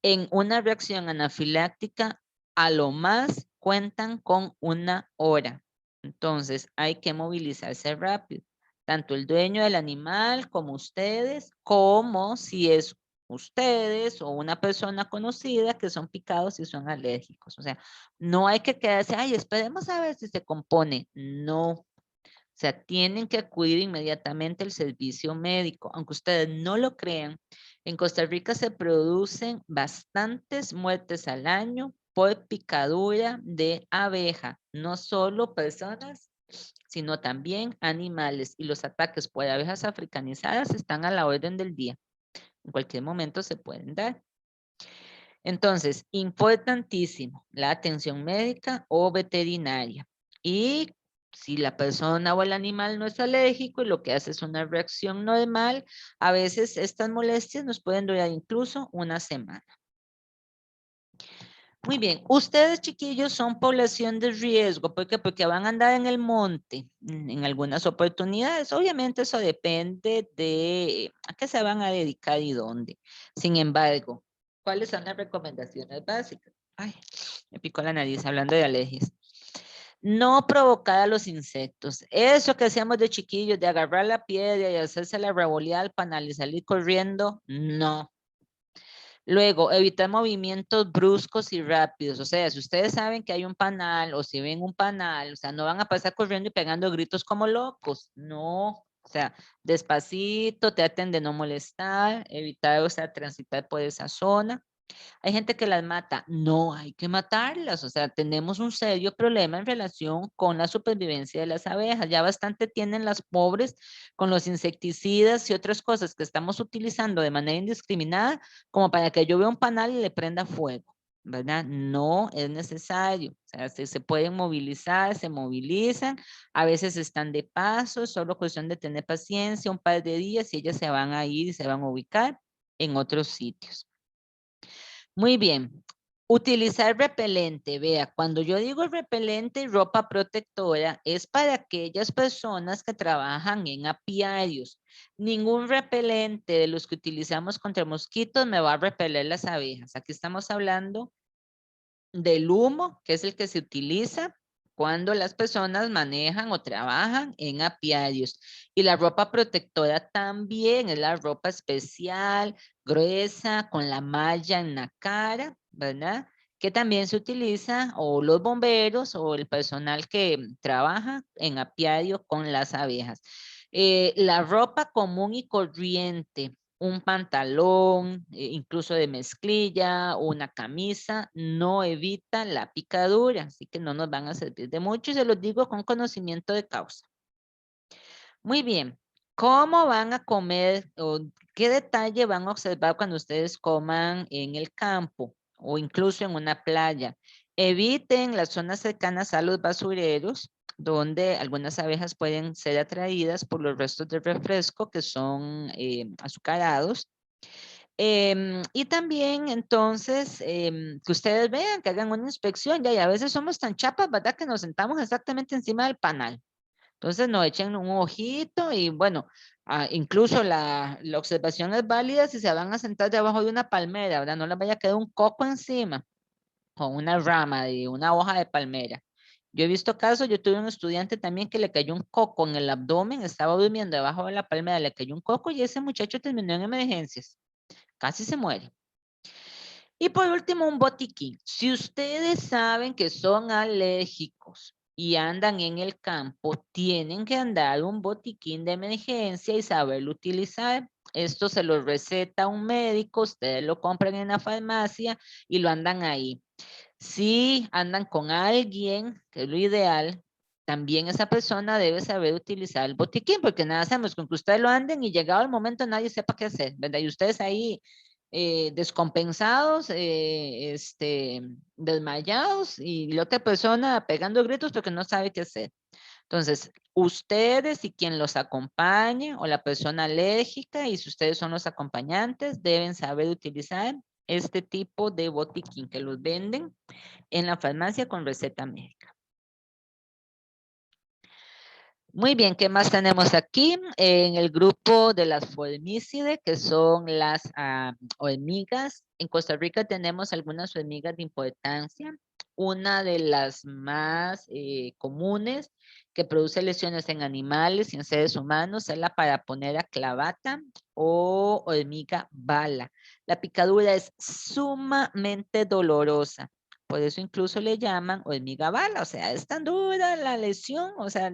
En una reacción anafiláctica, a lo más cuentan con 1 hora. Entonces hay que movilizarse rápido. Tanto el dueño del animal como ustedes, como si es ustedes o una persona conocida que son picados y son alérgicos. O sea, no hay que quedarse, ay, esperemos a ver si se compone. No. O sea, tienen que acudir inmediatamente al servicio médico. Aunque ustedes no lo crean, en Costa Rica se producen bastantes muertes al año por picadura de abeja. No solo personas, sino también animales. Y los ataques por abejas africanizadas están a la orden del día. En cualquier momento se pueden dar. Entonces, importantísimo, la atención médica o veterinaria. Y si la persona o el animal no es alérgico y lo que hace es una reacción normal, a veces estas molestias nos pueden durar incluso 1 semana. Muy bien, ustedes chiquillos son población de riesgo. ¿Por qué? Porque van a andar en el monte en algunas oportunidades. Obviamente eso depende de a qué se van a dedicar y dónde. Sin embargo, ¿cuáles son las recomendaciones básicas? Ay, me picó la nariz hablando de alergias. No provocar a los insectos. Eso que hacíamos de chiquillos, de agarrar la piedra y hacerse la revoleada al panal y salir corriendo, no. Luego, evitar movimientos bruscos y rápidos. O sea, si ustedes saben que hay un panal o si ven un panal, o sea, no van a pasar corriendo y pegando gritos como locos. No. O sea, despacito, traten de no molestar, evitar, o sea, transitar por esa zona. Hay gente que las mata. No hay que matarlas. O sea, tenemos un serio problema en relación con la supervivencia de las abejas. Ya bastante tienen las pobres con los insecticidas y otras cosas que estamos utilizando de manera indiscriminada como para que yo vea un panal y le prenda fuego. ¿verdad? No es necesario. O sea, se pueden movilizar, se movilizan, a veces están de paso, solo cuestión de tener paciencia, un par de días y ellas se van a ir y se van a ubicar en otros sitios. Muy bien. Utilizar repelente. Vea, cuando yo digo repelente y ropa protectora, es para aquellas personas que trabajan en apiarios. Ningún repelente de los que utilizamos contra mosquitos me va a repeler las abejas. Aquí estamos hablando del humo, que es el que se utiliza cuando las personas manejan o trabajan en apiarios. Y la ropa protectora también es la ropa especial, gruesa, con la malla en la cara, ¿verdad? Que también se utiliza o los bomberos o el personal que trabaja en apiario con las abejas. La ropa común y corriente, un pantalón, incluso de mezclilla, o una camisa, no evita la picadura, así que no nos van a servir de mucho y se los digo con conocimiento de causa. Muy bien, ¿cómo van a comer o qué detalle van a observar cuando ustedes coman en el campo o incluso en una playa? Eviten las zonas cercanas a los basureros, donde algunas abejas pueden ser atraídas por los restos de refresco que son azucarados. Y también entonces que ustedes vean, que hagan una inspección, ya, y a veces somos tan chapas, ¿verdad? Que nos sentamos exactamente encima del panal. Entonces nos echen un ojito y bueno, incluso la observación es válida si se van a sentar debajo de una palmera, ¿verdad? No les vaya a quedar un coco encima o una rama de una hoja de palmera. Yo he visto casos, yo tuve un estudiante también que le cayó un coco en el abdomen, estaba durmiendo debajo de la palmera, le cayó un coco y ese muchacho terminó en emergencias, casi se muere. Y por último, un botiquín. Si ustedes saben que son alérgicos y andan en el campo, tienen que andar un botiquín de emergencia y saberlo utilizar. Esto se lo receta un médico, ustedes lo compran en la farmacia y lo andan ahí. Si andan con alguien, que es lo ideal, también esa persona debe saber utilizar el botiquín, porque nada hacemos con que ustedes lo anden y llegado el momento nadie sepa qué hacer, ¿verdad? Y ustedes ahí descompensados, desmayados y la otra persona pegando gritos porque no sabe qué hacer. Entonces, ustedes y quien los acompañe o la persona alérgica y si ustedes son los acompañantes deben saber utilizar este tipo de botiquín que los venden en la farmacia con receta médica. Muy bien, ¿qué más tenemos aquí? En el grupo de las formicides, que son las hormigas. En Costa Rica tenemos algunas hormigas de importancia. Una de las más comunes que produce lesiones en animales y en seres humanos es la paraponera clavata o hormiga bala. La picadura es sumamente dolorosa. Por eso incluso le llaman hormiga bala. O sea, es tan dura la lesión, o sea,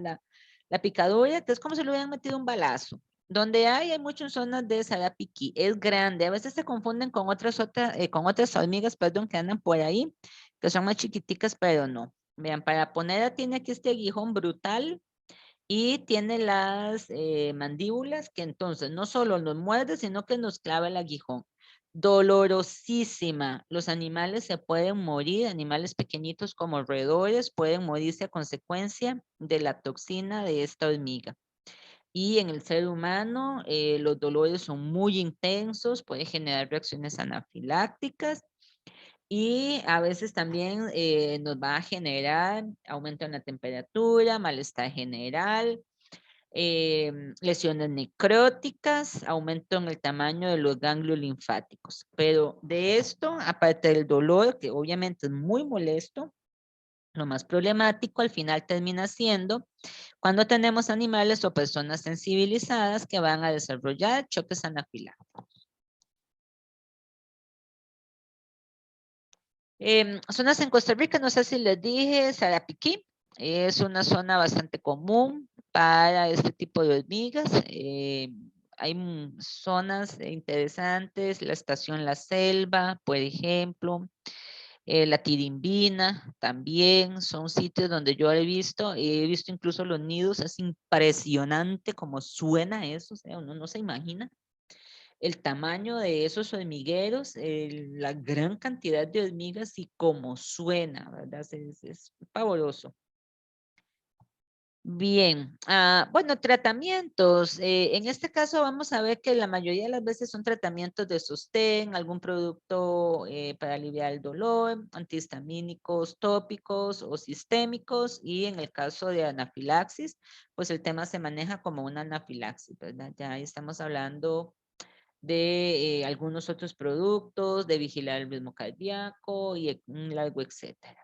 la picadura, que es como si le hubieran metido un balazo. Donde hay muchas zonas de Sarapiquí. Es grande. A veces se confunden con con otras hormigas, perdón, que andan por ahí, que son más chiquiticas, pero no. Vean, para poner tiene aquí este aguijón brutal y tiene las mandíbulas que entonces no solo nos muerde, sino que nos clava el aguijón. Dolorosísima. Los animales se pueden morir, animales pequeñitos como roedores pueden morirse a consecuencia de la toxina de esta hormiga. Y en el ser humano los dolores son muy intensos, pueden generar reacciones anafilácticas y a veces también nos va a generar aumento en la temperatura, malestar general, lesiones necróticas, aumento en el tamaño de los ganglios linfáticos. Pero de esto, aparte del dolor, que obviamente es muy molesto, lo más problemático al final termina siendo cuando tenemos animales o personas sensibilizadas que van a desarrollar choques anafilácticos. Zonas en Costa Rica, no sé si les dije, Sarapiquí, es una zona bastante común para este tipo de hormigas. Hay zonas interesantes, la estación La Selva, por ejemplo, la Tirimbina también, son sitios donde yo he visto incluso los nidos, es impresionante como suena eso, o sea, uno no se imagina. el tamaño de esos hormigueros, la gran cantidad de hormigas y cómo suena, ¿verdad? Es pavoroso. Bien, bueno, tratamientos. En este caso vamos a ver que la mayoría de las veces son tratamientos de sostén, algún producto para aliviar el dolor, antihistamínicos tópicos o sistémicos, y en el caso de anafilaxis, pues el tema se maneja como una anafilaxis, ¿verdad? Ya ahí estamos hablando de algunos otros productos, de vigilar el ritmo cardíaco y un largo etcétera.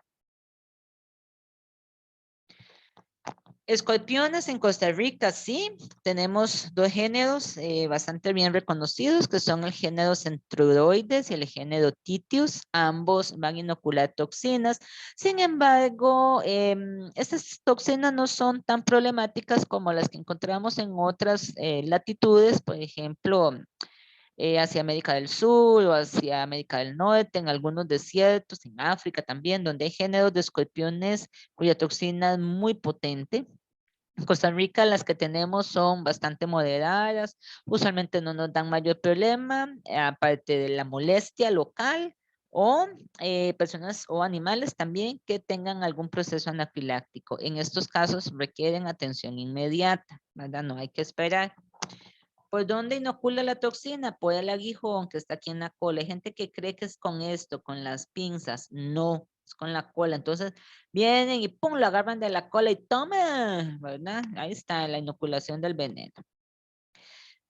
Escorpiones en Costa Rica, sí, tenemos dos géneros bastante bien reconocidos, que son el género Centruroides y el género Titius. Ambos van a inocular toxinas. Sin embargo, estas toxinas no son tan problemáticas como las que encontramos en otras latitudes, por ejemplo, hacia América del Sur o hacia América del Norte, en algunos desiertos, en África también, donde hay géneros de escorpiones cuya toxina es muy potente. En Costa Rica las que tenemos son bastante moderadas, usualmente no nos dan mayor problema, aparte de la molestia local o personas o animales también que tengan algún proceso anafiláctico. En estos casos requieren atención inmediata, ¿verdad? No hay que esperar. ¿Por dónde inocula la toxina? Por el aguijón que está aquí en la cola. Hay gente que cree que es con esto, con las pinzas. No, es con la cola. Entonces vienen y pum, lo agarran de la cola y toma, ¿verdad? Ahí está la inoculación del veneno.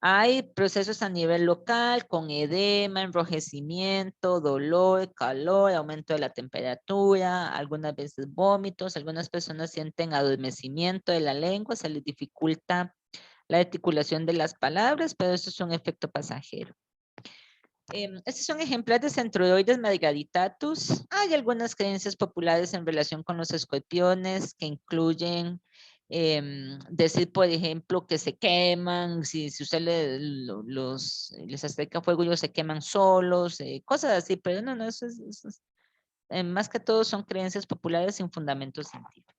Hay procesos a nivel local con edema, enrojecimiento, dolor, calor, aumento de la temperatura, algunas veces vómitos, algunas personas sienten adormecimiento de la lengua, se les dificulta la articulación de las palabras, pero eso es un efecto pasajero. Estos son ejemplares de Centroides margaritatus. Hay algunas creencias populares en relación con los escorpiones que incluyen decir, por ejemplo, que se queman, si usted les acerca fuego, ellos se queman solos, cosas así, pero no, más que todo son creencias populares sin fundamento científico.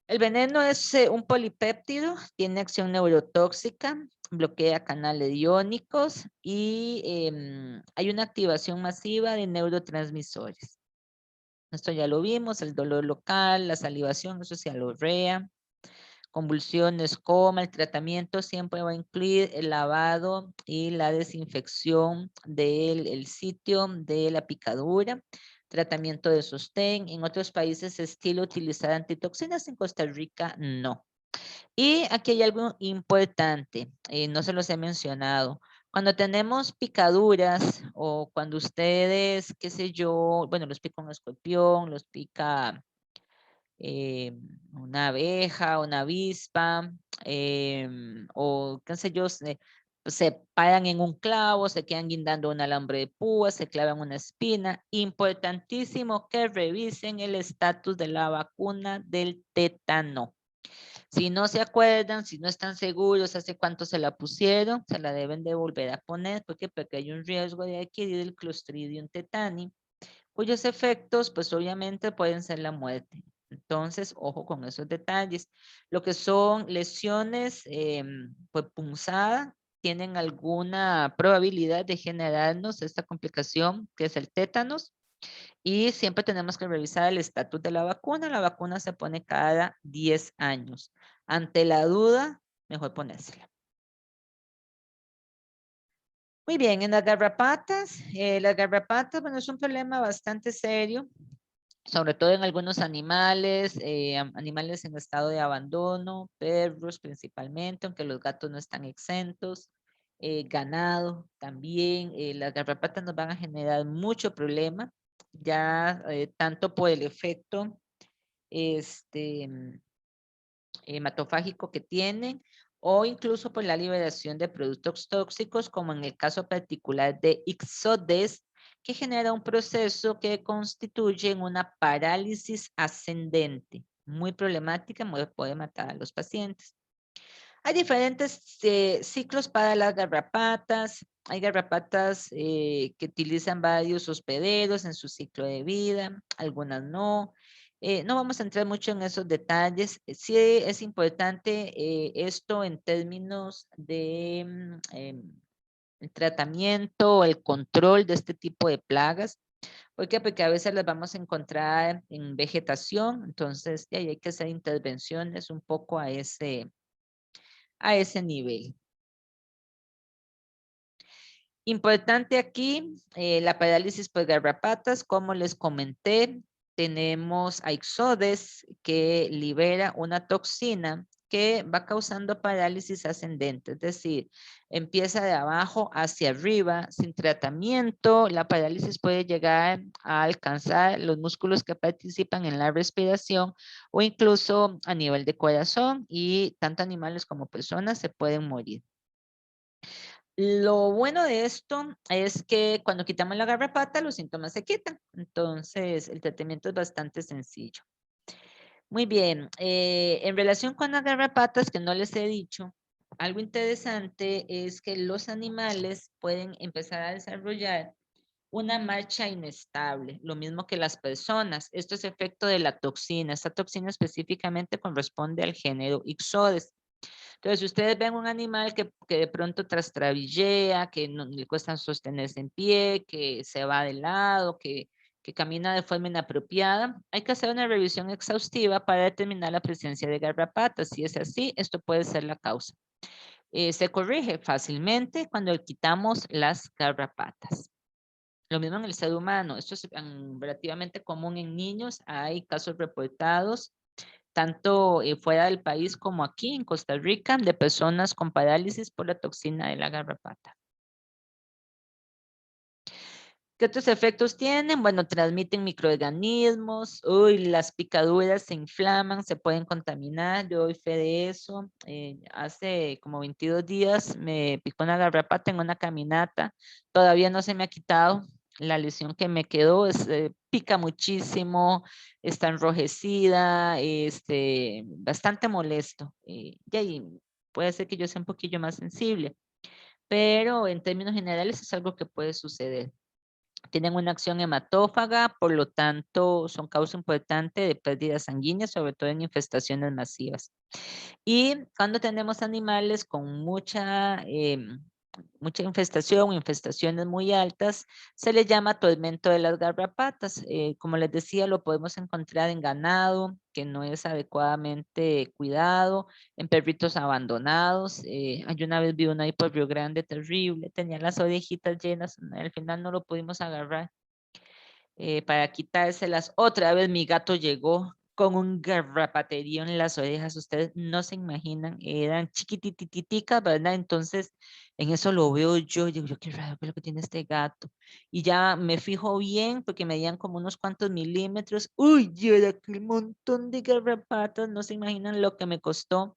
El veneno es un polipéptido, tiene acción neurotóxica, bloquea canales iónicos y hay una activación masiva de neurotransmisores. Esto ya lo vimos, el dolor local, la salivación, eso se alorrea, convulsiones, coma. El tratamiento siempre va a incluir el lavado y la desinfección del sitio de la picadura, tratamiento de sostén. En otros países se estila utilizar antitoxinas, en Costa Rica no. Y aquí hay algo importante, no se los he mencionado. Cuando tenemos picaduras o cuando ustedes, qué sé yo, bueno, los pica un escorpión, los pica una abeja, una avispa, o qué sé yo, se paran en un clavo, se quedan guindando un alambre de púa, se clavan una espina. Importantísimo que revisen el estatus de la vacuna del tétano. Si no se acuerdan, si no están seguros hace cuánto se la pusieron, se la deben de volver a poner. Porque hay un riesgo de adquirir el Clostridium tetani, cuyos efectos, pues obviamente pueden ser la muerte. Entonces, ojo con esos detalles. Lo que son lesiones pues, punzada, tienen alguna probabilidad de generarnos esta complicación que es el tétanos. Y siempre tenemos que revisar el estatus de la vacuna. La vacuna se pone cada 10 años. Ante la duda, mejor ponérsela. Muy bien, en las garrapatas, bueno, es un problema bastante serio, sobre todo en algunos animales, animales en estado de abandono, perros principalmente, aunque los gatos no están exentos, ganado también. Las garrapatas nos van a generar mucho problema, ya tanto por el efecto hematofágico que tienen, o incluso por la liberación de productos tóxicos, como en el caso particular de Ixodes, que genera un proceso que constituye una parálisis ascendente, muy problemática, puede matar a los pacientes. Hay diferentes ciclos para las garrapatas. Hay garrapatas que utilizan varios hospederos en su ciclo de vida, algunas no. No vamos a entrar mucho en esos detalles. Sí es importante esto en términos de el tratamiento, el control de este tipo de plagas. ¿Por qué? Porque a veces las vamos a encontrar en vegetación, entonces ahí hay que hacer intervenciones un poco a ese nivel. Importante aquí, la parálisis por garrapatas, como les comenté, tenemos a Ixodes que libera una toxina que va causando parálisis ascendente, es decir, empieza de abajo hacia arriba sin tratamiento. La parálisis puede llegar a alcanzar los músculos que participan en la respiración o incluso a nivel de corazón, y tanto animales como personas se pueden morir. Lo bueno de esto es que cuando quitamos la garrapata, los síntomas se quitan. Entonces, el tratamiento es bastante sencillo. Muy bien, en relación con las garrapatas, que no les he dicho, algo interesante es que los animales pueden empezar a desarrollar una marcha inestable, lo mismo que las personas. Esto es efecto de la toxina. Esta toxina específicamente corresponde al género Ixodes. Entonces, si ustedes ven un animal que de pronto trastrabillea, que no le cuesta sostenerse en pie, que se va de lado, que camina de forma inapropiada, hay que hacer una revisión exhaustiva para determinar la presencia de garrapatas. Si es así, esto puede ser la causa. Se corrige fácilmente cuando le quitamos las garrapatas. Lo mismo en el ser humano. Esto es relativamente común en niños. Hay casos reportados tanto fuera del país como aquí en Costa Rica, de personas con parálisis por la toxina de la garrapata. ¿Qué otros efectos tienen? Bueno, transmiten microorganismos, uy, las picaduras se inflaman, se pueden contaminar, yo doy fe de eso. Hace como 22 días me picó una garrapata en una caminata, todavía no se me ha quitado. La lesión que me quedó pica muchísimo, está enrojecida, bastante molesto. Y ahí puede ser que yo sea un poquillo más sensible, pero en términos generales es algo que puede suceder. Tienen una acción hematófaga, por lo tanto son causa importante de pérdidas sanguíneas, sobre todo en infestaciones masivas. Y cuando tenemos animales con mucha infestación o infestaciones muy altas, se le llama tormento de las garrapatas. Como les decía, lo podemos encontrar en ganado que no es adecuadamente cuidado, en perritos abandonados. Hay una vez vi uno ahí por Río Grande terrible, tenía las orejitas llenas, al final no lo pudimos agarrar para quitárselas. Otra vez mi gato llegó con un garrapaterío en las orejas. Ustedes no se imaginan, eran chiquitititicas, ¿verdad? Entonces, en eso lo veo yo, y digo yo, qué raro, qué es lo que tiene este gato. Y ya me fijo bien, porque medían como unos cuantos milímetros. Uy, y era aquel montón de garrapatas, no se imaginan lo que me costó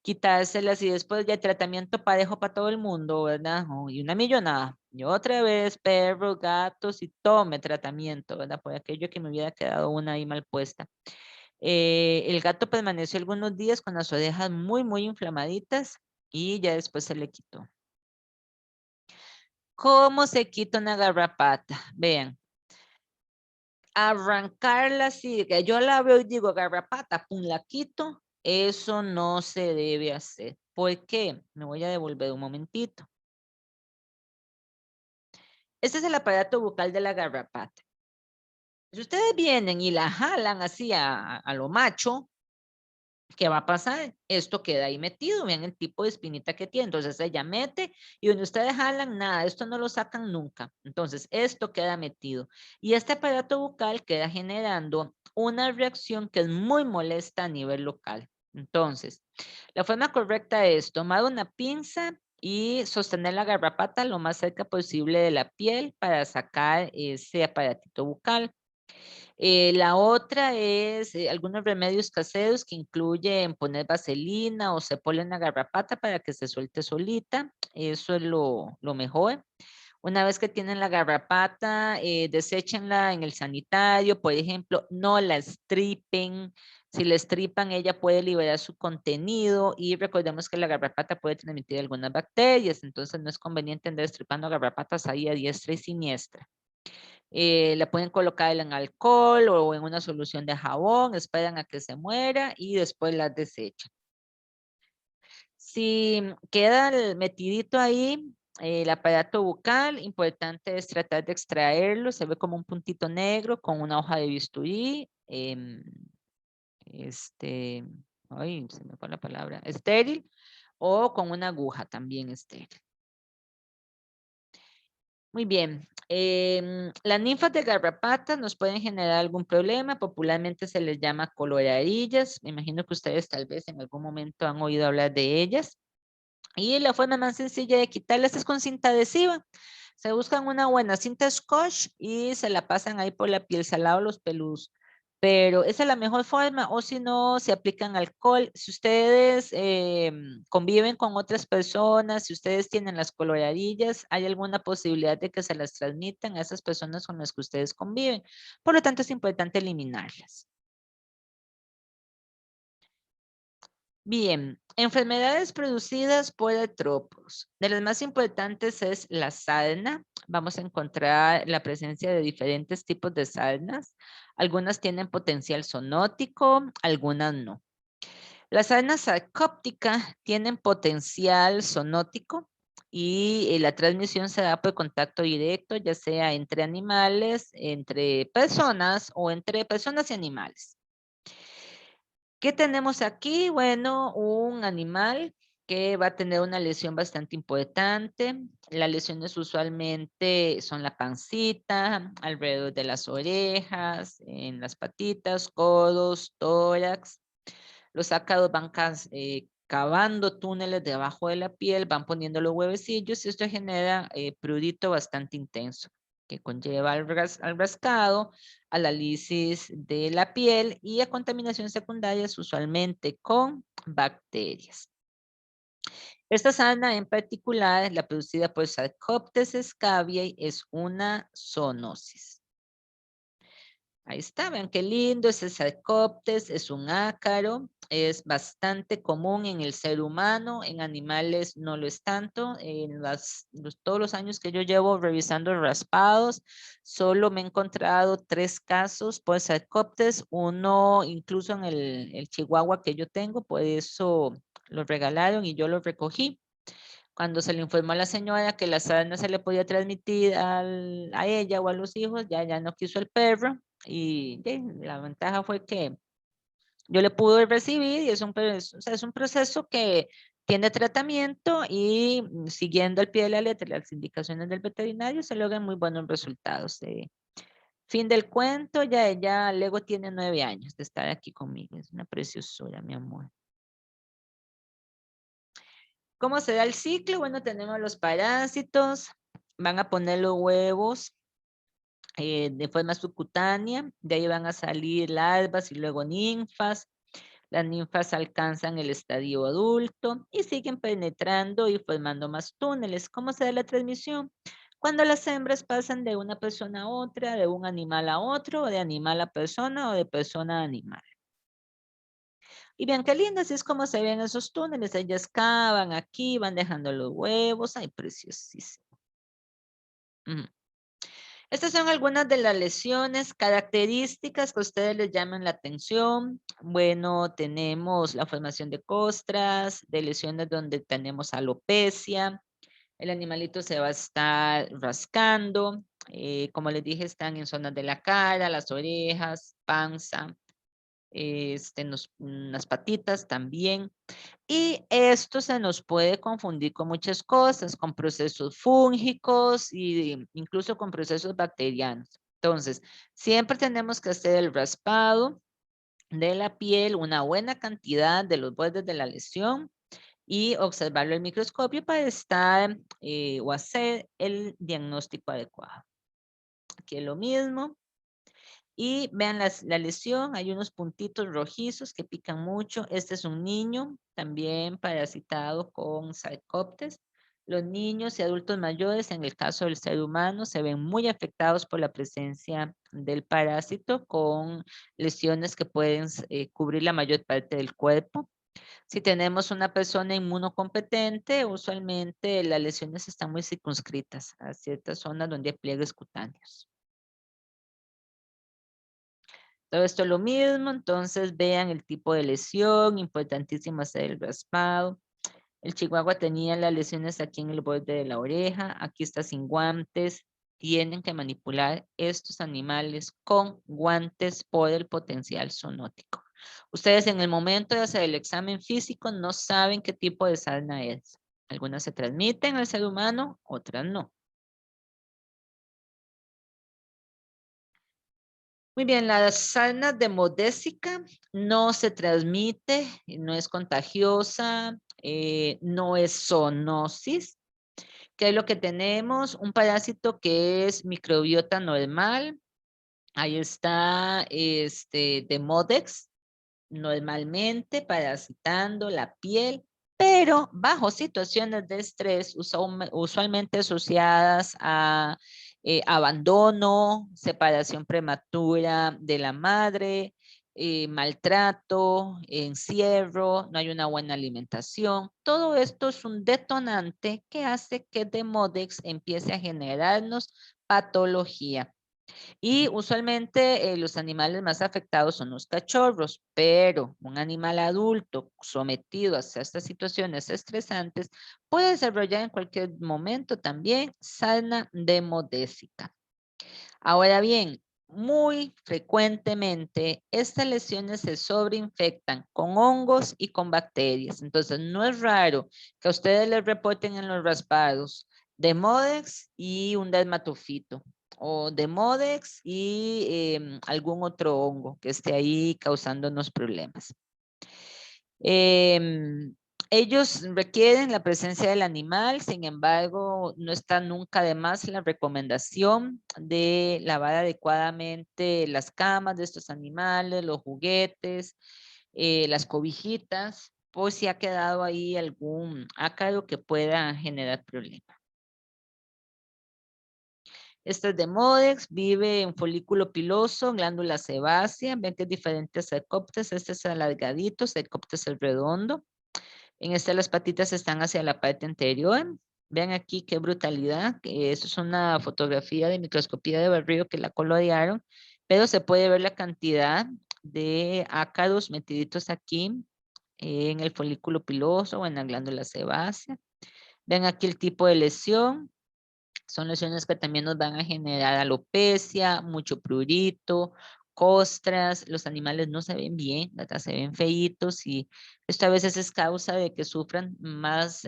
quitárselas, y después ya tratamiento parejo para todo el mundo, ¿verdad? Y una millonada. Y otra vez perros, gatos y tome tratamiento, ¿verdad? Por aquello que me hubiera quedado una ahí mal puesta. El gato permaneció algunos días con las orejas muy, muy inflamaditas y ya después se le quitó. ¿Cómo se quita una garrapata? Vean, arrancarla así, que yo la veo y digo garrapata, pum, la quito, eso no se debe hacer. ¿Por qué? Me voy a devolver un momentito. Este es el aparato bucal de la garrapata. Si ustedes vienen y la jalan así a lo macho, ¿qué va a pasar? Esto queda ahí metido, vean el tipo de espinita que tiene. Entonces ella mete y donde ustedes jalan, nada, esto no lo sacan nunca. Entonces esto queda metido. Y este aparato bucal queda generando una reacción que es muy molesta a nivel local. Entonces, la forma correcta es tomar una pinza y sostener la garrapata lo más cerca posible de la piel para sacar ese aparatito bucal. La otra es algunos remedios caseros que incluyen poner vaselina o se pone una garrapata para que se suelte solita. Eso es lo mejor. Una vez que tienen la garrapata, deséchenla en el sanitario, por ejemplo, no la estripen. Si la estripan, ella puede liberar su contenido y recordemos que la garrapata puede transmitir algunas bacterias, entonces no es conveniente andar estripando garrapatas ahí a diestra y siniestra. La pueden colocar en alcohol o en una solución de jabón, esperan a que se muera y después las desechan. Si queda metidito ahí el aparato bucal, importante es tratar de extraerlo. Se ve como un puntito negro con una hoja de bisturí. Este, ay, se me fue la palabra, estéril, o con una aguja también estéril. Muy bien. Las ninfas de garrapata nos pueden generar algún problema. Popularmente se les llama coloradillas. Me imagino que ustedes tal vez en algún momento han oído hablar de ellas. Y la forma más sencilla de quitarlas es con cinta adhesiva. Se buscan una buena cinta scotch y se la pasan ahí por la piel, salado los peludos. Pero esa es la mejor forma, o si no, se aplican alcohol. Si ustedes conviven con otras personas, si ustedes tienen las coloradillas, hay alguna posibilidad de que se las transmitan a esas personas con las que ustedes conviven. Por lo tanto, es importante eliminarlas. Bien, enfermedades producidas por artrópodos. De las más importantes es la sarna. Vamos a encontrar la presencia de diferentes tipos de sarnas. Algunas tienen potencial zoonótico, algunas no. Las sarnas sarcópticas tienen potencial zoonótico y la transmisión se da por contacto directo, ya sea entre animales, entre personas o entre personas y animales. ¿Qué tenemos aquí? Bueno, un animal que va a tener una lesión bastante importante. Las lesiones usualmente son la pancita, alrededor de las orejas, en las patitas, codos, tórax. Los ácaros van cavando túneles debajo de la piel, van poniendo los huevecillos y esto genera prurito bastante intenso que conlleva al rascado, a la lisis de la piel y a contaminación secundarias usualmente con bacterias. Esta sarna en particular, la producida por Sarcoptes scabiei, es una zoonosis. Ahí está, vean qué lindo, es el Sarcoptes, es un ácaro, es bastante común en el ser humano, en animales no lo es tanto. En todos los años que yo llevo revisando raspados, solo me he encontrado 3 casos por Sarcoptes, uno incluso en el Chihuahua que yo tengo, por eso lo regalaron y yo lo recogí. Cuando se le informó a la señora que la sarna se le podía transmitir a ella o a los hijos, ya no quiso el perro y la ventaja fue que yo le pude recibir y o sea, es un proceso que tiene tratamiento y siguiendo al pie de la letra las indicaciones del veterinario se logran muy buenos resultados. Fin del cuento, ya ella luego tiene 9 años de estar aquí conmigo, es una preciosura, mi amor. ¿Cómo se da el ciclo? Bueno, tenemos los parásitos, van a poner los huevos de forma subcutánea, de ahí van a salir larvas y luego ninfas. Las ninfas alcanzan el estadio adulto y siguen penetrando y formando más túneles. ¿Cómo se da la transmisión? Cuando las hembras pasan de una persona a otra, de un animal a otro, o de animal a persona o de persona a animal. Y vean qué lindo, así es como se ven esos túneles. Ellas cavan aquí, van dejando los huevos. Ay, preciosísimo. Ujú. Estas son algunas de las lesiones características que a ustedes les llaman la atención. Bueno, tenemos la formación de costras, de lesiones donde tenemos alopecia. El animalito se va a estar rascando. Como les dije, están en zonas de la cara, las orejas, panza, en las patitas también. Y esto se nos puede confundir con muchas cosas, con procesos fúngicos e incluso con procesos bacterianos. Entonces, siempre tenemos que hacer el raspado de la piel, una buena cantidad de los bordes de la lesión y observarlo al microscopio para estar o hacer el diagnóstico adecuado. Aquí es lo mismo. Y vean la lesión, hay unos puntitos rojizos que pican mucho. Este es un niño también parasitado con Sarcoptes. Los niños y adultos mayores, en el caso del ser humano, se ven muy afectados por la presencia del parásito con lesiones que pueden cubrir la mayor parte del cuerpo. Si tenemos una persona inmunocompetente, usualmente las lesiones están muy circunscritas a ciertas zonas donde hay pliegues cutáneos. Todo esto es lo mismo, entonces vean el tipo de lesión, importantísimo hacer el raspado. El chihuahua tenía las lesiones aquí en el borde de la oreja, aquí está sin guantes. Tienen que manipular estos animales con guantes por el potencial zoonótico. Ustedes en el momento de hacer el examen físico no saben qué tipo de sarna es. Algunas se transmiten al ser humano, otras no. Muy bien, la sarna demodésica no se transmite, no es contagiosa, no es zoonosis. ¿Qué es lo que tenemos? Un parásito que es microbiota normal. Ahí está Demodex, normalmente parasitando la piel, pero bajo situaciones de estrés usualmente asociadas a abandono, separación prematura de la madre, maltrato, encierro, no hay una buena alimentación. Todo esto es un detonante que hace que Demodex empiece a generarnos patología. Y usualmente los animales más afectados son los cachorros, pero un animal adulto sometido a estas situaciones estresantes puede desarrollar en cualquier momento también sarna demodésica. Ahora bien, muy frecuentemente estas lesiones se sobreinfectan con hongos y con bacterias. Entonces, no es raro que a ustedes les reporten en los raspados Demodex y un dermatofito o Demodex y algún otro hongo que esté ahí causándonos problemas. Em, Ellos requieren la presencia del animal, sin embargo, no está nunca de más la recomendación de lavar adecuadamente las camas de estos animales, los juguetes, las cobijitas, por si ha quedado ahí algún ácaro que pueda generar problemas. Este es Demodex, vive en folículo piloso, glándula sebácea. Ven que es diferente a Cercoptes. Este es alargadito, Cercoptes es redondo. En este las patitas están hacia la parte anterior. Vean aquí qué brutalidad. Que esto es una fotografía de microscopía de barrio que la colorearon, pero se puede ver la cantidad de ácaros metiditos aquí en el folículo piloso o en la glándula sebácea. Ven aquí el tipo de lesión. Son lesiones que también nos van a generar alopecia, mucho prurito, costras. Los animales no se ven bien, ¿verdad? Se ven feitos y esto a veces es causa de que sufran más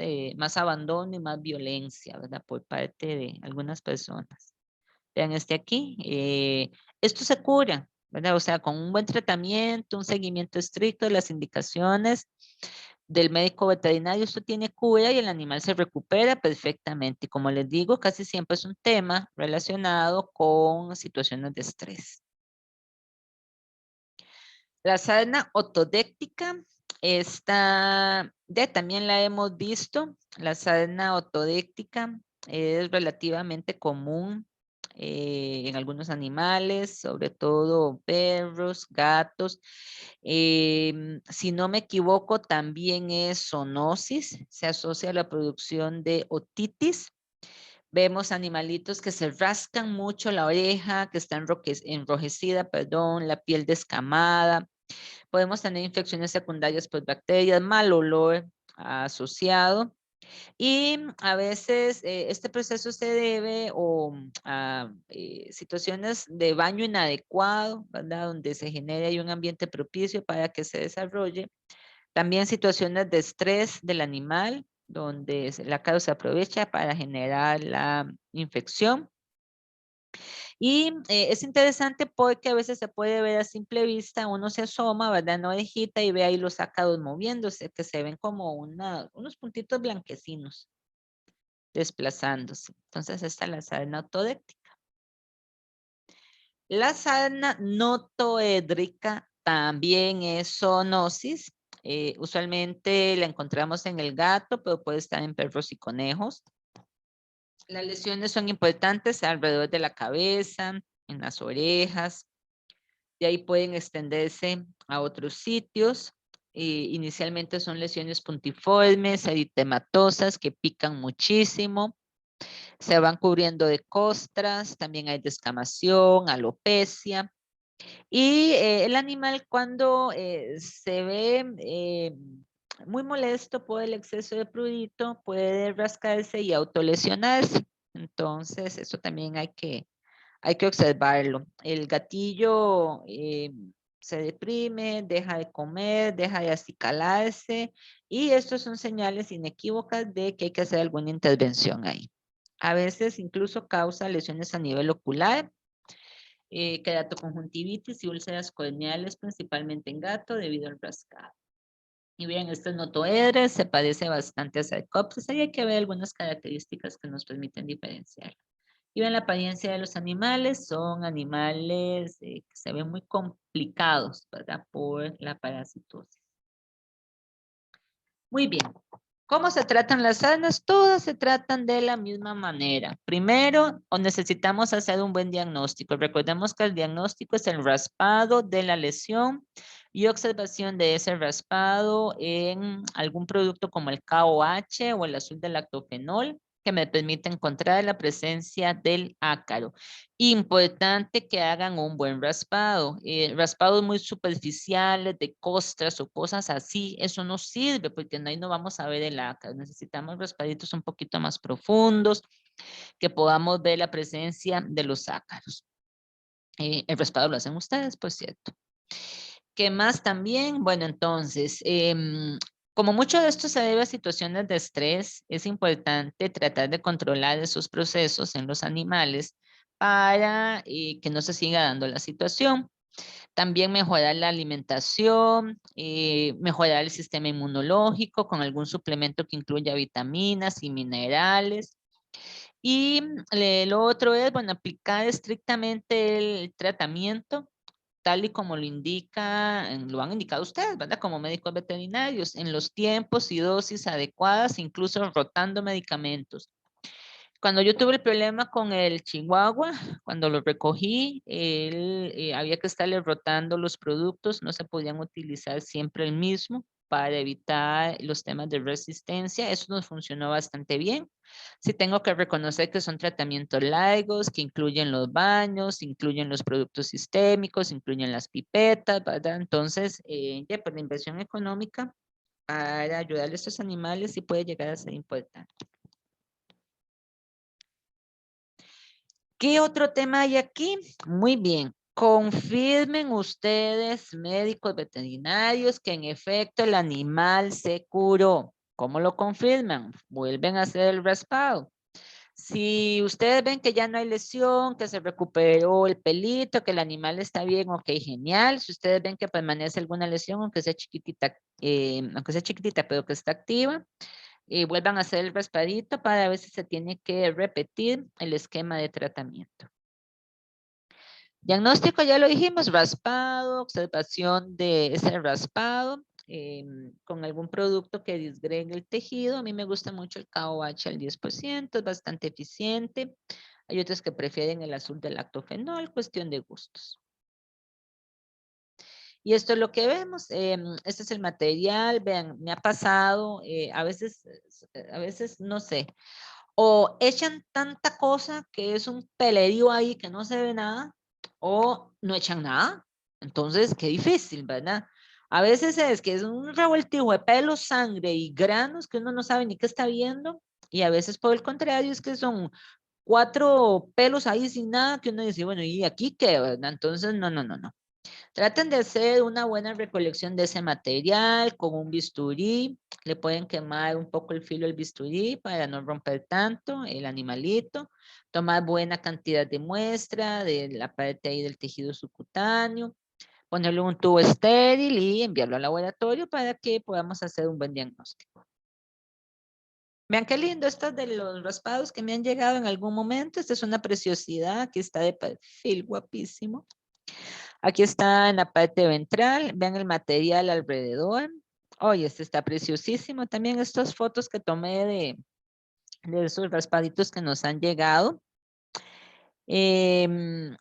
abandono y más violencia, ¿verdad? Por parte de algunas personas. Vean este aquí. Esto se cura, ¿verdad? O sea, con un buen tratamiento, un seguimiento estricto de las indicaciones del médico veterinario, esto tiene cura y el animal se recupera perfectamente. Y como les digo, casi siempre es un tema relacionado con situaciones de estrés. La sarna otodéctica, esta ya también la hemos visto. La sarna otodéctica es relativamente común en algunos animales, sobre todo perros, gatos. Si no me equivoco, también es zoonosis, se asocia a la producción de otitis. Vemos animalitos que se rascan mucho la oreja, que está enrojecida, perdón, la piel descamada. Podemos tener infecciones secundarias por bacterias, mal olor asociado. Y a veces este proceso se debe a situaciones de baño inadecuado, ¿verdad? Donde se genere ahí un ambiente propicio para que se desarrolle. También situaciones de estrés del animal, donde la causa aprovecha para generar la infección. Y es interesante porque a veces se puede ver a simple vista, uno se asoma, ¿verdad? No orejita y ve ahí los ácaros moviéndose, que se ven como unos puntitos blanquecinos desplazándose. Entonces esta es la sarna autodéctica. La sarna notoédrica también es zoonosis. Usualmente la encontramos en el gato, pero puede estar en perros y conejos. Las lesiones son importantes alrededor de la cabeza, en las orejas. De ahí pueden extenderse a otros sitios. Inicialmente son lesiones puntiformes, eritematosas que pican muchísimo. Se van cubriendo de costras, también hay descamación, alopecia. Y el animal cuando se ve muy molesto por el exceso de prurito, puede rascarse y autolesionarse. Entonces, eso también hay que observarlo. El gatillo se deprime, deja de comer, deja de acicalarse y estos son señales inequívocas de que hay que hacer alguna intervención ahí. A veces incluso causa lesiones a nivel ocular, queratoconjuntivitis y úlceras corneales, principalmente en gato, debido al rascado. Y bien, este es notoedres, se parece bastante a Sarcoptes, ahí hay que ver algunas características que nos permiten diferenciar. Y ven la apariencia de los animales, son animales que se ven muy complicados, ¿verdad? Por la parasitosis. Muy bien. ¿Cómo se tratan las sarnas? Todas se tratan de la misma manera. Primero, necesitamos hacer un buen diagnóstico. Recordemos que el diagnóstico es el raspado de la lesión y observación de ese raspado en algún producto como el KOH o el azul del lactofenol, que me permite encontrar la presencia del ácaro. Importante que hagan un buen raspado. Raspados muy superficiales de costras o cosas así, eso no sirve porque ahí no vamos a ver el ácaro. Necesitamos raspaditos un poquito más profundos, que podamos ver la presencia de los ácaros. El raspado lo hacen ustedes, por cierto. ¿Qué más también? Bueno, entonces, como mucho de esto se debe a situaciones de estrés, es importante tratar de controlar esos procesos en los animales para que no se siga dando la situación. También mejorar la alimentación, mejorar el sistema inmunológico con algún suplemento que incluya vitaminas y minerales. Y lo otro es, bueno, aplicar estrictamente el tratamiento tal y como lo indica, lo han indicado ustedes, ¿verdad? Como médicos veterinarios, en los tiempos y dosis adecuadas, incluso rotando medicamentos. Cuando yo tuve el problema con el chihuahua, cuando lo recogí, había que estarle rotando los productos, no se podían utilizar siempre el mismo para evitar los temas de resistencia. Eso nos funcionó bastante bien. Sí tengo que reconocer que son tratamientos largos, que incluyen los baños, incluyen los productos sistémicos, incluyen las pipetas, ¿verdad? Entonces, ya por la inversión económica para ayudar a estos animales sí puede llegar a ser importante. ¿Qué otro tema hay aquí? Muy bien. Confirmen ustedes, médicos veterinarios, que en efecto el animal se curó. ¿Cómo lo confirman? Vuelven a hacer el raspado. Si ustedes ven que ya no hay lesión, que se recuperó el pelito, que el animal está bien, ok, genial. Si ustedes ven que permanece alguna lesión, aunque sea chiquitita, pero que está activa, vuelvan a hacer el raspadito para ver si se tiene que repetir el esquema de tratamiento. Diagnóstico, ya lo dijimos, raspado, observación de ese raspado con algún producto que disgregue el tejido. A mí me gusta mucho el KOH al 10%, es bastante eficiente. Hay otros que prefieren el azul del lactofenol, cuestión de gustos. Y esto es lo que vemos. Este es el material. Vean, me ha pasado, a veces, no sé, o echan tanta cosa que es un pelerío ahí que no se ve nada, o no echan nada. Entonces, qué difícil, ¿verdad? A veces es que es un revoltijo de pelo, sangre y granos que uno no sabe ni qué está viendo, y a veces por el contrario es que son 4 pelos ahí sin nada que uno dice, bueno, ¿y aquí qué, verdad? Entonces, no, no, no, no. Traten de hacer una buena recolección de ese material con un bisturí. Le pueden quemar un poco el filo del bisturí para no romper tanto el animalito. Tomar buena cantidad de muestra de la parte ahí del tejido subcutáneo. Ponerle un tubo estéril y enviarlo al laboratorio para que podamos hacer un buen diagnóstico. Vean qué lindo esto de los raspados que me han llegado en algún momento. Esta es una preciosidad. Aquí está de perfil, guapísimo. Aquí está en la parte ventral, vean el material alrededor. Oye, este está preciosísimo. También estas fotos que tomé de esos raspaditos que nos han llegado.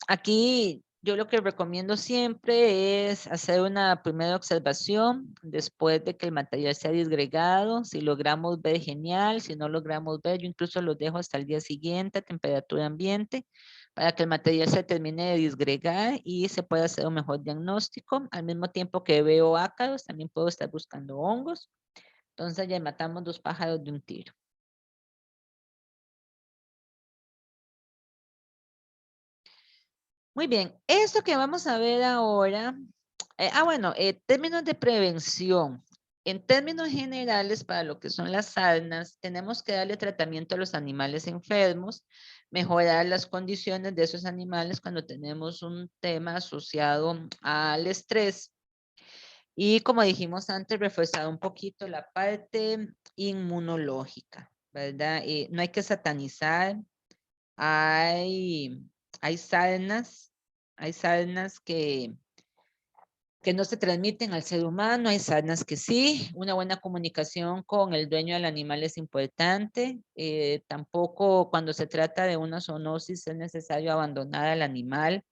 Aquí yo lo que recomiendo siempre es hacer una primera observación después de que el material sea disgregado. Si logramos ver, genial. Si no logramos ver, yo incluso los dejo hasta el día siguiente a temperatura ambiente para que el material se termine de disgregar y se pueda hacer un mejor diagnóstico. Al mismo tiempo que veo ácaros, también puedo estar buscando hongos. Entonces ya matamos 2 pájaros de un tiro. Muy bien, esto que vamos a ver ahora, bueno, términos de prevención. En términos generales, para lo que son las sarnas, tenemos que darle tratamiento a los animales enfermos, mejorar las condiciones de esos animales cuando tenemos un tema asociado al estrés. Y como dijimos antes, reforzar un poquito la parte inmunológica, ¿verdad? No hay que satanizar. Hay, hay sarnas, hay sarnas que no se transmiten al ser humano, hay sarnas que sí. Una buena comunicación con el dueño del animal es importante. Tampoco cuando se trata de una zoonosis es necesario abandonar al animal.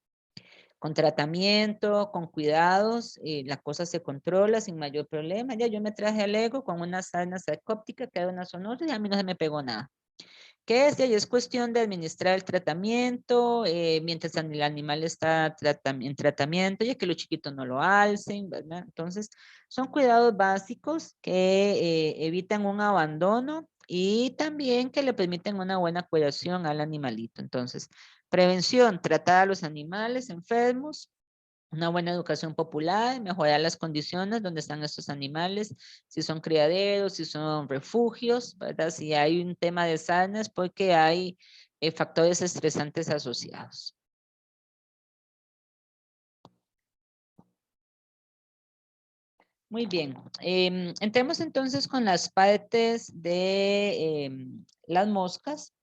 Con tratamiento, con cuidados, la cosa se controla sin mayor problema. Ya yo me traje al ego con una sarna sarcóptica que era una zoonosis y a mí no se me pegó nada. ¿Qué es? Y es cuestión de administrar el tratamiento mientras el animal está en tratamiento, ya que los chiquitos no lo alcen, ¿verdad? Entonces, son cuidados básicos que evitan un abandono y también que le permiten una buena curación al animalito. Entonces, prevención, tratar a los animales enfermos, una buena educación popular, mejorar las condiciones donde están estos animales, si son criaderos, si son refugios, ¿verdad? Si hay un tema de sarnas, porque hay factores estresantes asociados. Muy bien. Entremos entonces con las partes de las moscas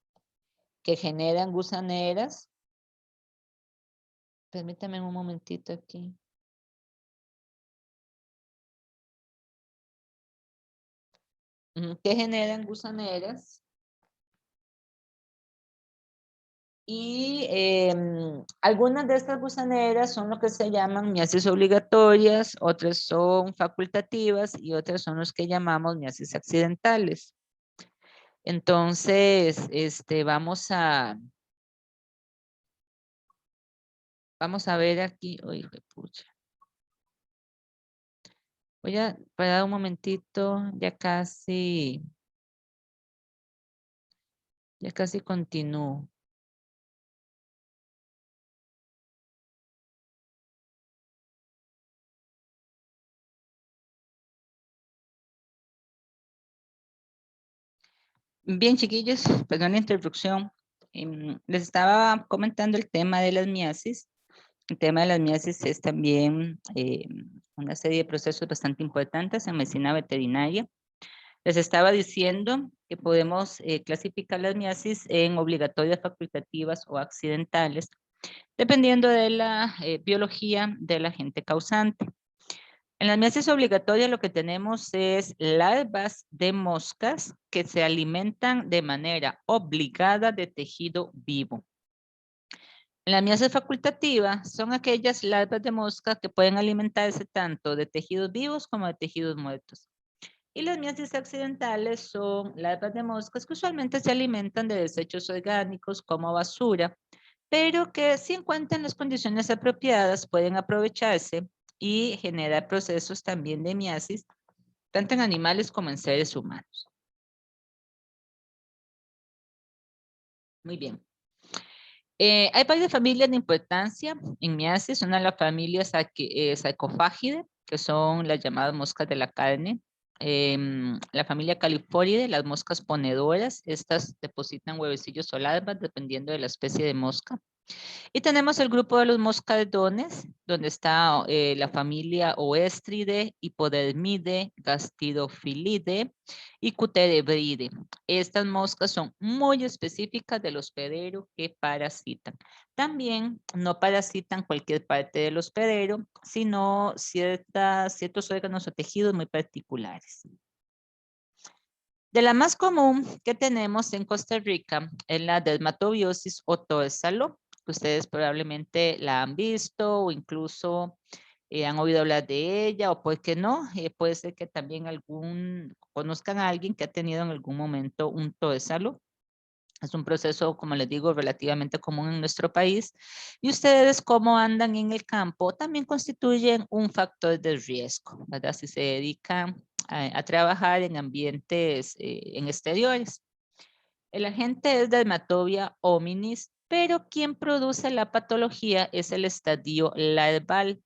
que generan gusaneras. Permítame un momentito aquí. Que generan gusaneras. Y algunas de estas gusaneras son lo que se llaman miasis obligatorias, otras son facultativas y otras son los que llamamos miasis accidentales. Entonces, vamos a ver aquí. Uy, pucha. Voy a parar un momentito, ya casi continúo. Bien, chiquillos, perdón la interrupción. Les estaba comentando el tema de las miasis. El tema de las miasis es también una serie de procesos bastante importantes en medicina veterinaria. Les estaba diciendo que podemos clasificar las miasis en obligatorias, facultativas o accidentales, dependiendo de la biología del agente causante. En las miasis obligatorias lo que tenemos es larvas de moscas que se alimentan de manera obligada de tejido vivo. En la miasis facultativa son aquellas larvas de mosca que pueden alimentarse tanto de tejidos vivos como de tejidos muertos. Y las miasis accidentales son larvas de moscas que usualmente se alimentan de desechos orgánicos como basura, pero que si encuentran las condiciones apropiadas pueden aprovecharse y generar procesos también de miasis, tanto en animales como en seres humanos. Muy bien. Hay varias familias de importancia en miasis. Una de las familias Sarcophagidae, que son las llamadas moscas de la carne. La familia Califoridae, las moscas ponedoras. Estas depositan huevecillos o larvas dependiendo de la especie de mosca. Y tenemos el grupo de los moscardones, donde está la familia Oestride, Hipodermide, Gastidophilide y Cuterebride. Estas moscas son muy específicas del hospedero que parasitan. También no parasitan cualquier parte del hospedero, sino ciertos órganos o tejidos muy particulares. De la más común que tenemos en Costa Rica es la dermatobiosis o tórsalo. Ustedes probablemente la han visto o incluso han oído hablar de ella o por qué no, puede ser que también conozcan a alguien que ha tenido en algún momento un tórsalo. Es un proceso, como les digo, relativamente común en nuestro país. Y ustedes, cómo andan en el campo, también constituyen un factor de riesgo, ¿verdad? Si se dedican a trabajar en ambientes, en exteriores. El agente es Dermatobia hominis, pero quien produce la patología es el estadio larval.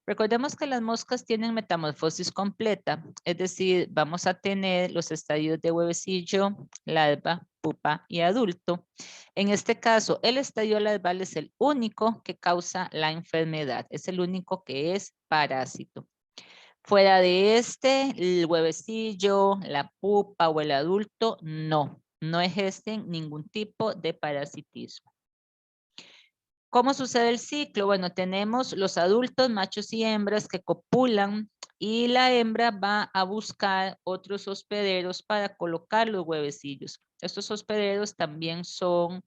Recordemos que las moscas tienen metamorfosis completa, es decir, vamos a tener los estadios de huevecillo, larva, pupa y adulto. En este caso, el estadio larval es el único que causa la enfermedad, es el único que es parásito. Fuera de este, el huevecillo, la pupa o el adulto, no ejercen ningún tipo de parasitismo. ¿Cómo sucede el ciclo? Bueno, tenemos los adultos, machos y hembras que copulan y la hembra va a buscar otros hospederos para colocar los huevecillos. Estos hospederos también son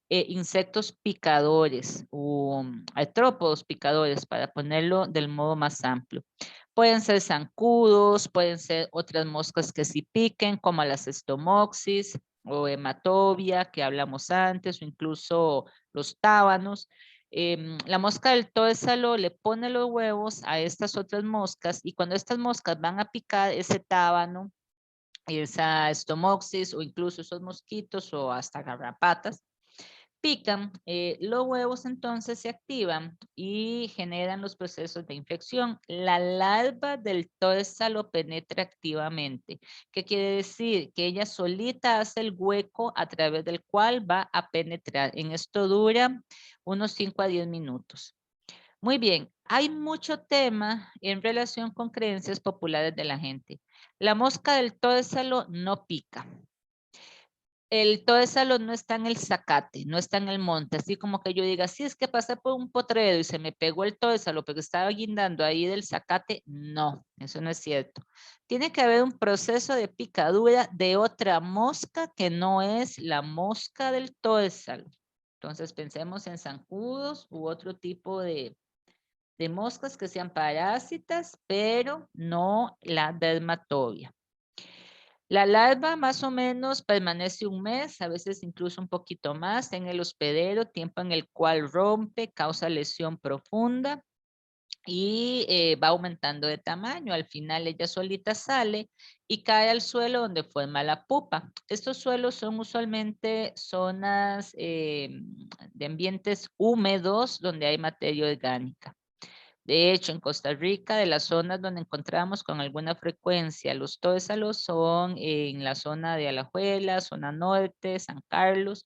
insectos picadores o artrópodos picadores, para ponerlo del modo más amplio. Pueden ser zancudos, pueden ser otras moscas que sí piquen, como las estomoxis o hematobia, que hablamos antes, o incluso los tábanos. La mosca del tóesalo le pone los huevos a estas otras moscas y cuando estas moscas van a picar ese tábano, esa estomoxis o incluso esos mosquitos o hasta garrapatas, pican, los huevos entonces se activan y generan los procesos de infección. La larva del tóesalo penetra activamente. ¿Qué quiere decir? Que ella solita hace el hueco a través del cual va a penetrar. En esto dura unos 5 a 10 minutos. Muy bien, hay mucho tema en relación con creencias populares de la gente. La mosca del tóesalo no pica. El tóesalo no está en el zacate, no está en el monte, así como que yo diga, sí, es que pasé por un potrero y se me pegó el tóesalo porque estaba guindando ahí del zacate. No, eso no es cierto. Tiene que haber un proceso de picadura de otra mosca que no es la mosca del tóesalo. Entonces pensemos en zancudos u otro tipo de moscas que sean parásitas, pero no la dermatobia. La larva más o menos permanece un mes, a veces incluso un poquito más en el hospedero, tiempo en el cual rompe, causa lesión profunda y va aumentando de tamaño. Al final ella solita sale y cae al suelo donde forma la pupa. Estos suelos son usualmente zonas de ambientes húmedos donde hay materia orgánica. De hecho, en Costa Rica, de las zonas donde encontramos con alguna frecuencia los tóesalos son en la zona de Alajuela, zona norte, San Carlos,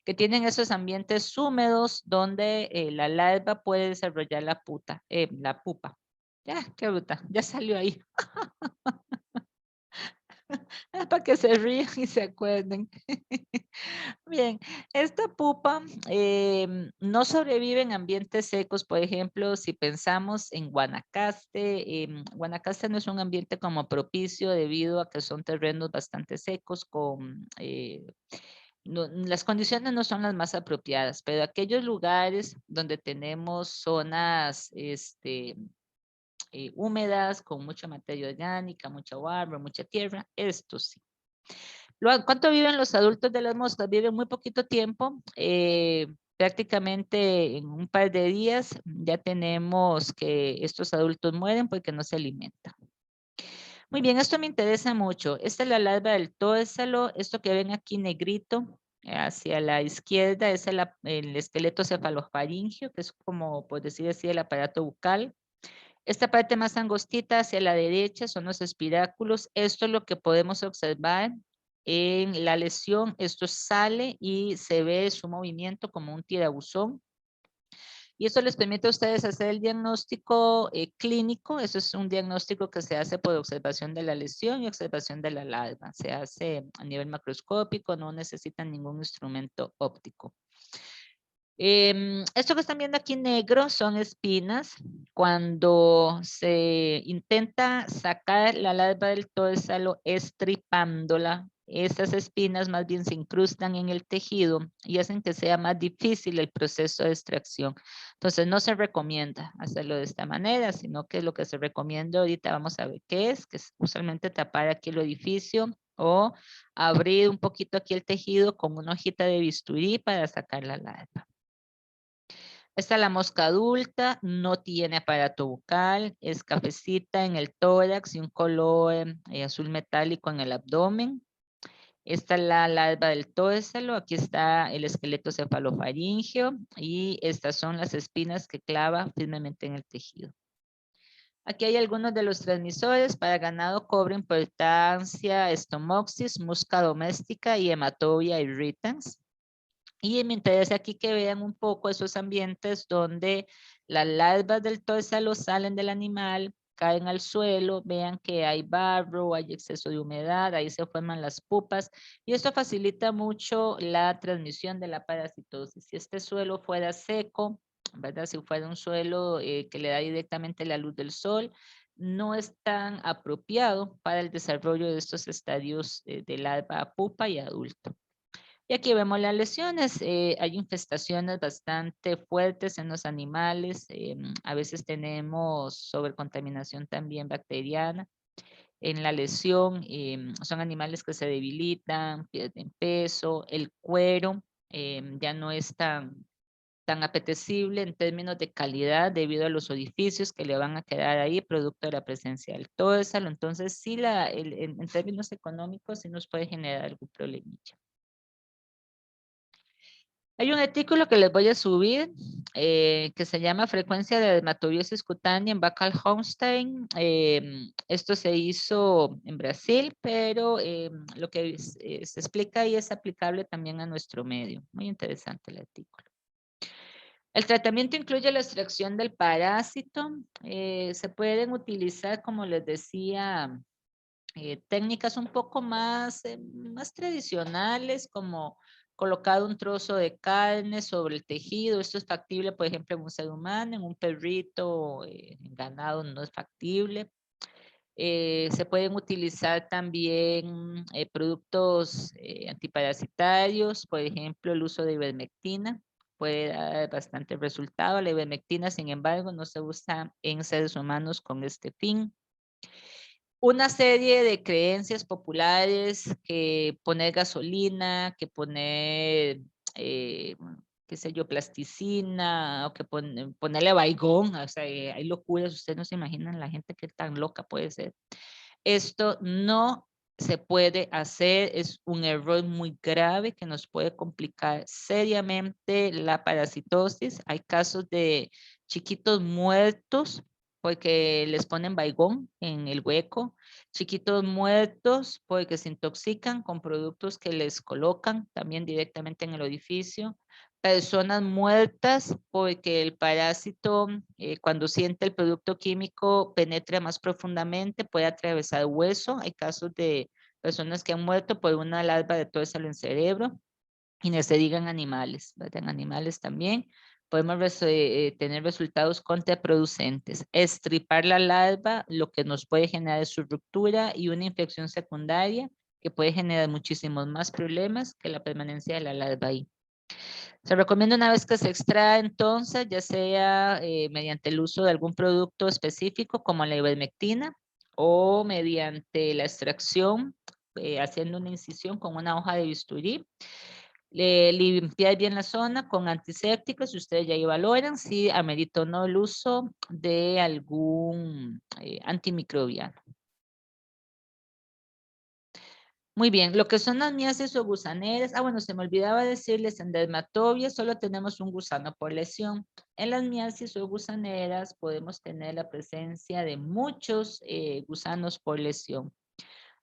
que tienen esos ambientes húmedos donde la larva puede desarrollar la pupa. Ya, qué bruta, ya salió ahí. Para que se rían y se acuerden. Bien, esta pupa no sobrevive en ambientes secos. Por ejemplo, si pensamos en Guanacaste, Guanacaste no es un ambiente como propicio debido a que son terrenos bastante secos con... las condiciones no son las más apropiadas, pero aquellos lugares donde tenemos zonas húmedas, con mucha materia orgánica, mucha agua, mucha tierra, esto sí. ¿Cuánto viven los adultos de las moscas? Viven muy poquito tiempo, prácticamente en un par de días ya tenemos que estos adultos mueren porque no se alimentan. Muy bien, esto me interesa mucho. Esta es la larva del tóesalo, esto que ven aquí negrito, hacia la izquierda es el esqueleto cefalofaringio, que es como, por decir así, el aparato bucal. Esta parte más angostita hacia la derecha son los espiráculos. Esto es lo que podemos observar en la lesión. Esto sale y se ve su movimiento como un tirabuzón. Y esto les permite a ustedes hacer el diagnóstico clínico. Eso es un diagnóstico que se hace por observación de la lesión y observación de la larva. Se hace a nivel macroscópico, no necesitan ningún instrumento óptico. Esto que están viendo aquí negro son espinas. Cuando se intenta sacar la larva del tóesalo estripándola, estas espinas más bien se incrustan en el tejido y hacen que sea más difícil el proceso de extracción. Entonces no se recomienda hacerlo de esta manera, sino que lo que se recomienda ahorita, vamos a ver qué es, que es usualmente tapar aquí el orificio o abrir un poquito aquí el tejido con una hojita de bisturí para sacar la larva. Esta es la mosca adulta, no tiene aparato bucal, es cafecita en el tórax y un color azul metálico en el abdomen. Esta es la larva del tórsalo, aquí está el esqueleto cefalofaríngeo y estas son las espinas que clava firmemente en el tejido. Aquí hay algunos de los transmisores. Para ganado cobre importancia Stomopsis, musca doméstica y Hematobia irritans. Y me interesa aquí que vean un poco esos ambientes donde las larvas del tórsalo salen del animal, caen al suelo, vean que hay barro, hay exceso de humedad, ahí se forman las pupas y esto facilita mucho la transmisión de la parasitosis. Si este suelo fuera seco, ¿verdad? Si fuera un suelo que le da directamente la luz del sol, no es tan apropiado para el desarrollo de estos estadios de larva a pupa y adulto. Y aquí vemos las lesiones. Hay infestaciones bastante fuertes en los animales. A veces tenemos sobrecontaminación también bacteriana. En la lesión son animales que se debilitan, pierden peso. El cuero ya no es tan apetecible en términos de calidad debido a los orificios que le van a quedar ahí producto de la presencia del tórsalo. Entonces, sí, en términos económicos, sí nos puede generar algún problemilla. Hay un artículo que les voy a subir que se llama Frecuencia de dermatobiosis cutánea en Bacall-Holstein. Esto se hizo en Brasil, pero lo que se explica ahí es aplicable también a nuestro medio. Muy interesante el artículo. El tratamiento incluye la extracción del parásito. Se pueden utilizar, como les decía, técnicas un poco más tradicionales, como colocar un trozo de carne sobre el tejido. Esto es factible, por ejemplo, en un ser humano, en un perrito, en ganado no es factible. Se pueden utilizar también productos antiparasitarios, por ejemplo, el uso de ivermectina. Puede dar bastante resultado. La ivermectina, sin embargo, no se usa en seres humanos con este fin. Una serie de creencias populares que poner gasolina, que poner, qué sé yo, plasticina, o que ponerle baigón, o sea, hay locuras, ustedes no se imaginan la gente que tan loca puede ser. Esto no se puede hacer, es un error muy grave que nos puede complicar seriamente la parasitosis. Hay casos de chiquitos muertos porque les ponen baigón en el hueco, chiquitos muertos porque se intoxican con productos que les colocan también directamente en el orificio, personas muertas porque el parásito cuando siente el producto químico penetra más profundamente, puede atravesar hueso. Hay casos de personas que han muerto por una larva de tórsalo en cerebro y no se digan animales, ¿verdad? En animales también podemos tener resultados contraproducentes. Estripar la larva, lo que nos puede generar es su ruptura y una infección secundaria que puede generar muchísimos más problemas que la permanencia de la larva ahí. Se recomienda una vez que se extrae entonces, ya sea mediante el uso de algún producto específico como la ivermectina o mediante la extracción, haciendo una incisión con una hoja de bisturí. Limpiar bien la zona con antisépticos, si ustedes ya ahí valoran si amerita o no el uso de algún antimicrobiano. Muy bien, lo que son las miasis o gusaneras. Bueno, se me olvidaba decirles, en dermatobia solo tenemos un gusano por lesión. En las miasis o gusaneras podemos tener la presencia de muchos gusanos por lesión.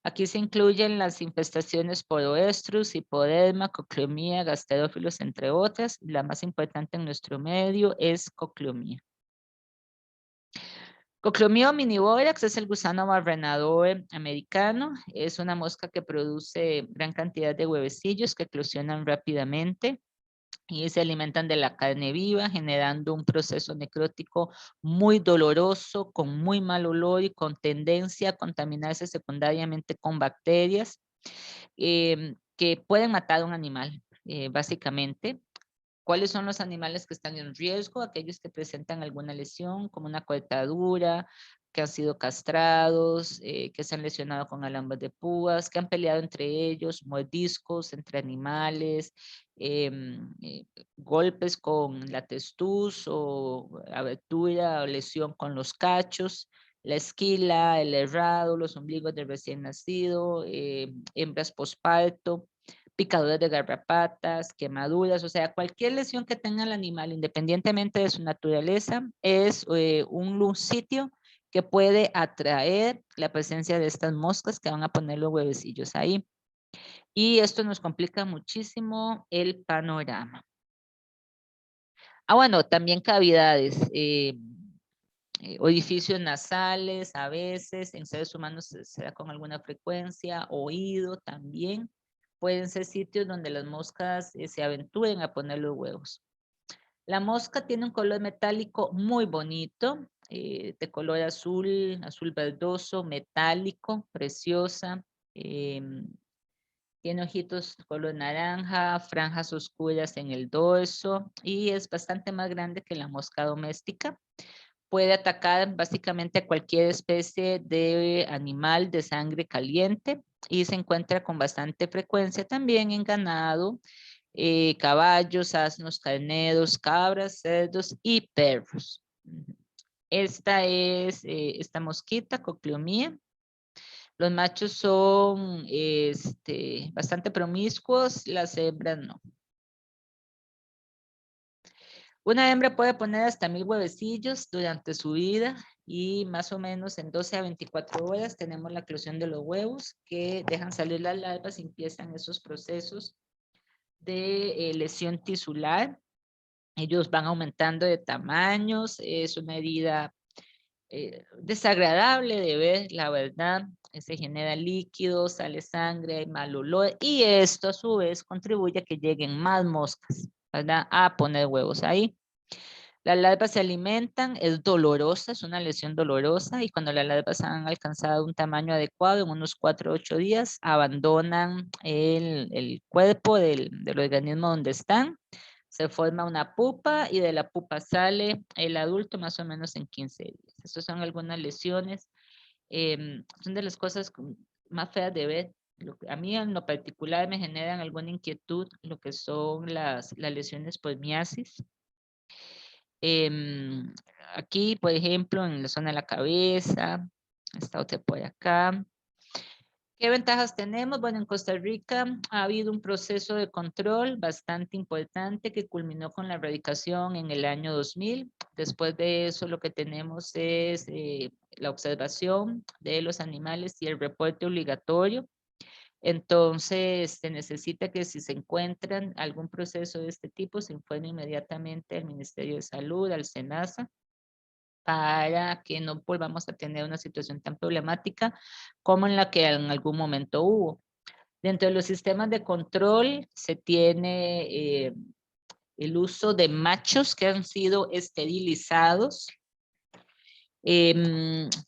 Aquí se incluyen las infestaciones por Oestrus, hipoderma, cocleomía, gasterófilos, entre otras. La más importante en nuestro medio es cocleomía. Coclomio miniborax es el gusano amarranador americano. Es una mosca que produce gran cantidad de huevecillos que eclosionan rápidamente y se alimentan de la carne viva, generando un proceso necrótico muy doloroso, con muy mal olor y con tendencia a contaminarse secundariamente con bacterias que pueden matar a un animal, básicamente. ¿Cuáles son los animales que están en riesgo? Aquellos que presentan alguna lesión, como una cortadura, que han sido castrados, que se han lesionado con alambres de púas, que han peleado entre ellos, mordiscos entre animales, golpes con la testuz o abertura o lesión con los cachos, la esquila, el herrado, los ombligos del recién nacido, hembras posparto, picaduras de garrapatas, quemaduras, o sea, cualquier lesión que tenga el animal, independientemente de su naturaleza, es un sitio que puede atraer la presencia de estas moscas que van a poner los huevecillos ahí. Y esto nos complica muchísimo el panorama. Bueno, también cavidades, orificios nasales, a veces en seres humanos se da con alguna frecuencia, oído también. Pueden ser sitios donde las moscas se aventuren a poner los huevos. La mosca tiene un color metálico muy bonito, de color azul, azul verdoso, metálico, preciosa. Tiene ojitos color naranja, franjas oscuras en el dorso y es bastante más grande que la mosca doméstica. Puede atacar básicamente a cualquier especie de animal de sangre caliente y se encuentra con bastante frecuencia también en ganado, caballos, asnos, carneros, cabras, cerdos y perros. Esta es esta mosquita, Cocleomia. Los machos son bastante promiscuos, las hembras no. Una hembra puede poner hasta 1000 huevecillos durante su vida y más o menos en 12 a 24 horas tenemos la eclosión de los huevos que dejan salir las larvas y empiezan esos procesos de lesión tisular. Ellos van aumentando de tamaños, es una herida desagradable de ver, la verdad. Se genera líquido, sale sangre, hay mal olor y esto a su vez contribuye a que lleguen más moscas, ¿verdad? A poner huevos ahí. Las larvas se alimentan, es dolorosa, es una lesión dolorosa y cuando las larvas han alcanzado un tamaño adecuado, en unos 4 o 8 días, abandonan el cuerpo del organismo donde están, se forma una pupa y de la pupa sale el adulto más o menos en 15 días. Estas son algunas lesiones, son de las cosas más feas de ver. A mí en lo particular me generan alguna inquietud lo que son las lesiones por miasis. Aquí, por ejemplo, en la zona de la cabeza, está otra por acá. ¿Qué ventajas tenemos? Bueno, en Costa Rica ha habido un proceso de control bastante importante que culminó con la erradicación en el año 2000. Después de eso, lo que tenemos es la observación de los animales y el reporte obligatorio. Entonces, se necesita que si se encuentran algún proceso de este tipo, se informe inmediatamente al Ministerio de Salud, al SENASA, para que no volvamos a tener una situación tan problemática como en la que en algún momento hubo. Dentro de los sistemas de control se tiene el uso de machos que han sido esterilizados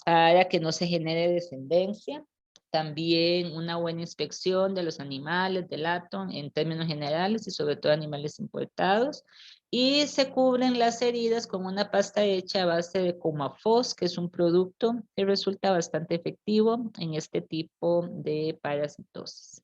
para que no se genere descendencia. También una buena inspección de los animales, del hato, en términos generales y sobre todo animales importados. Y se cubren las heridas con una pasta hecha a base de Comafos, que es un producto que resulta bastante efectivo en este tipo de parasitosis.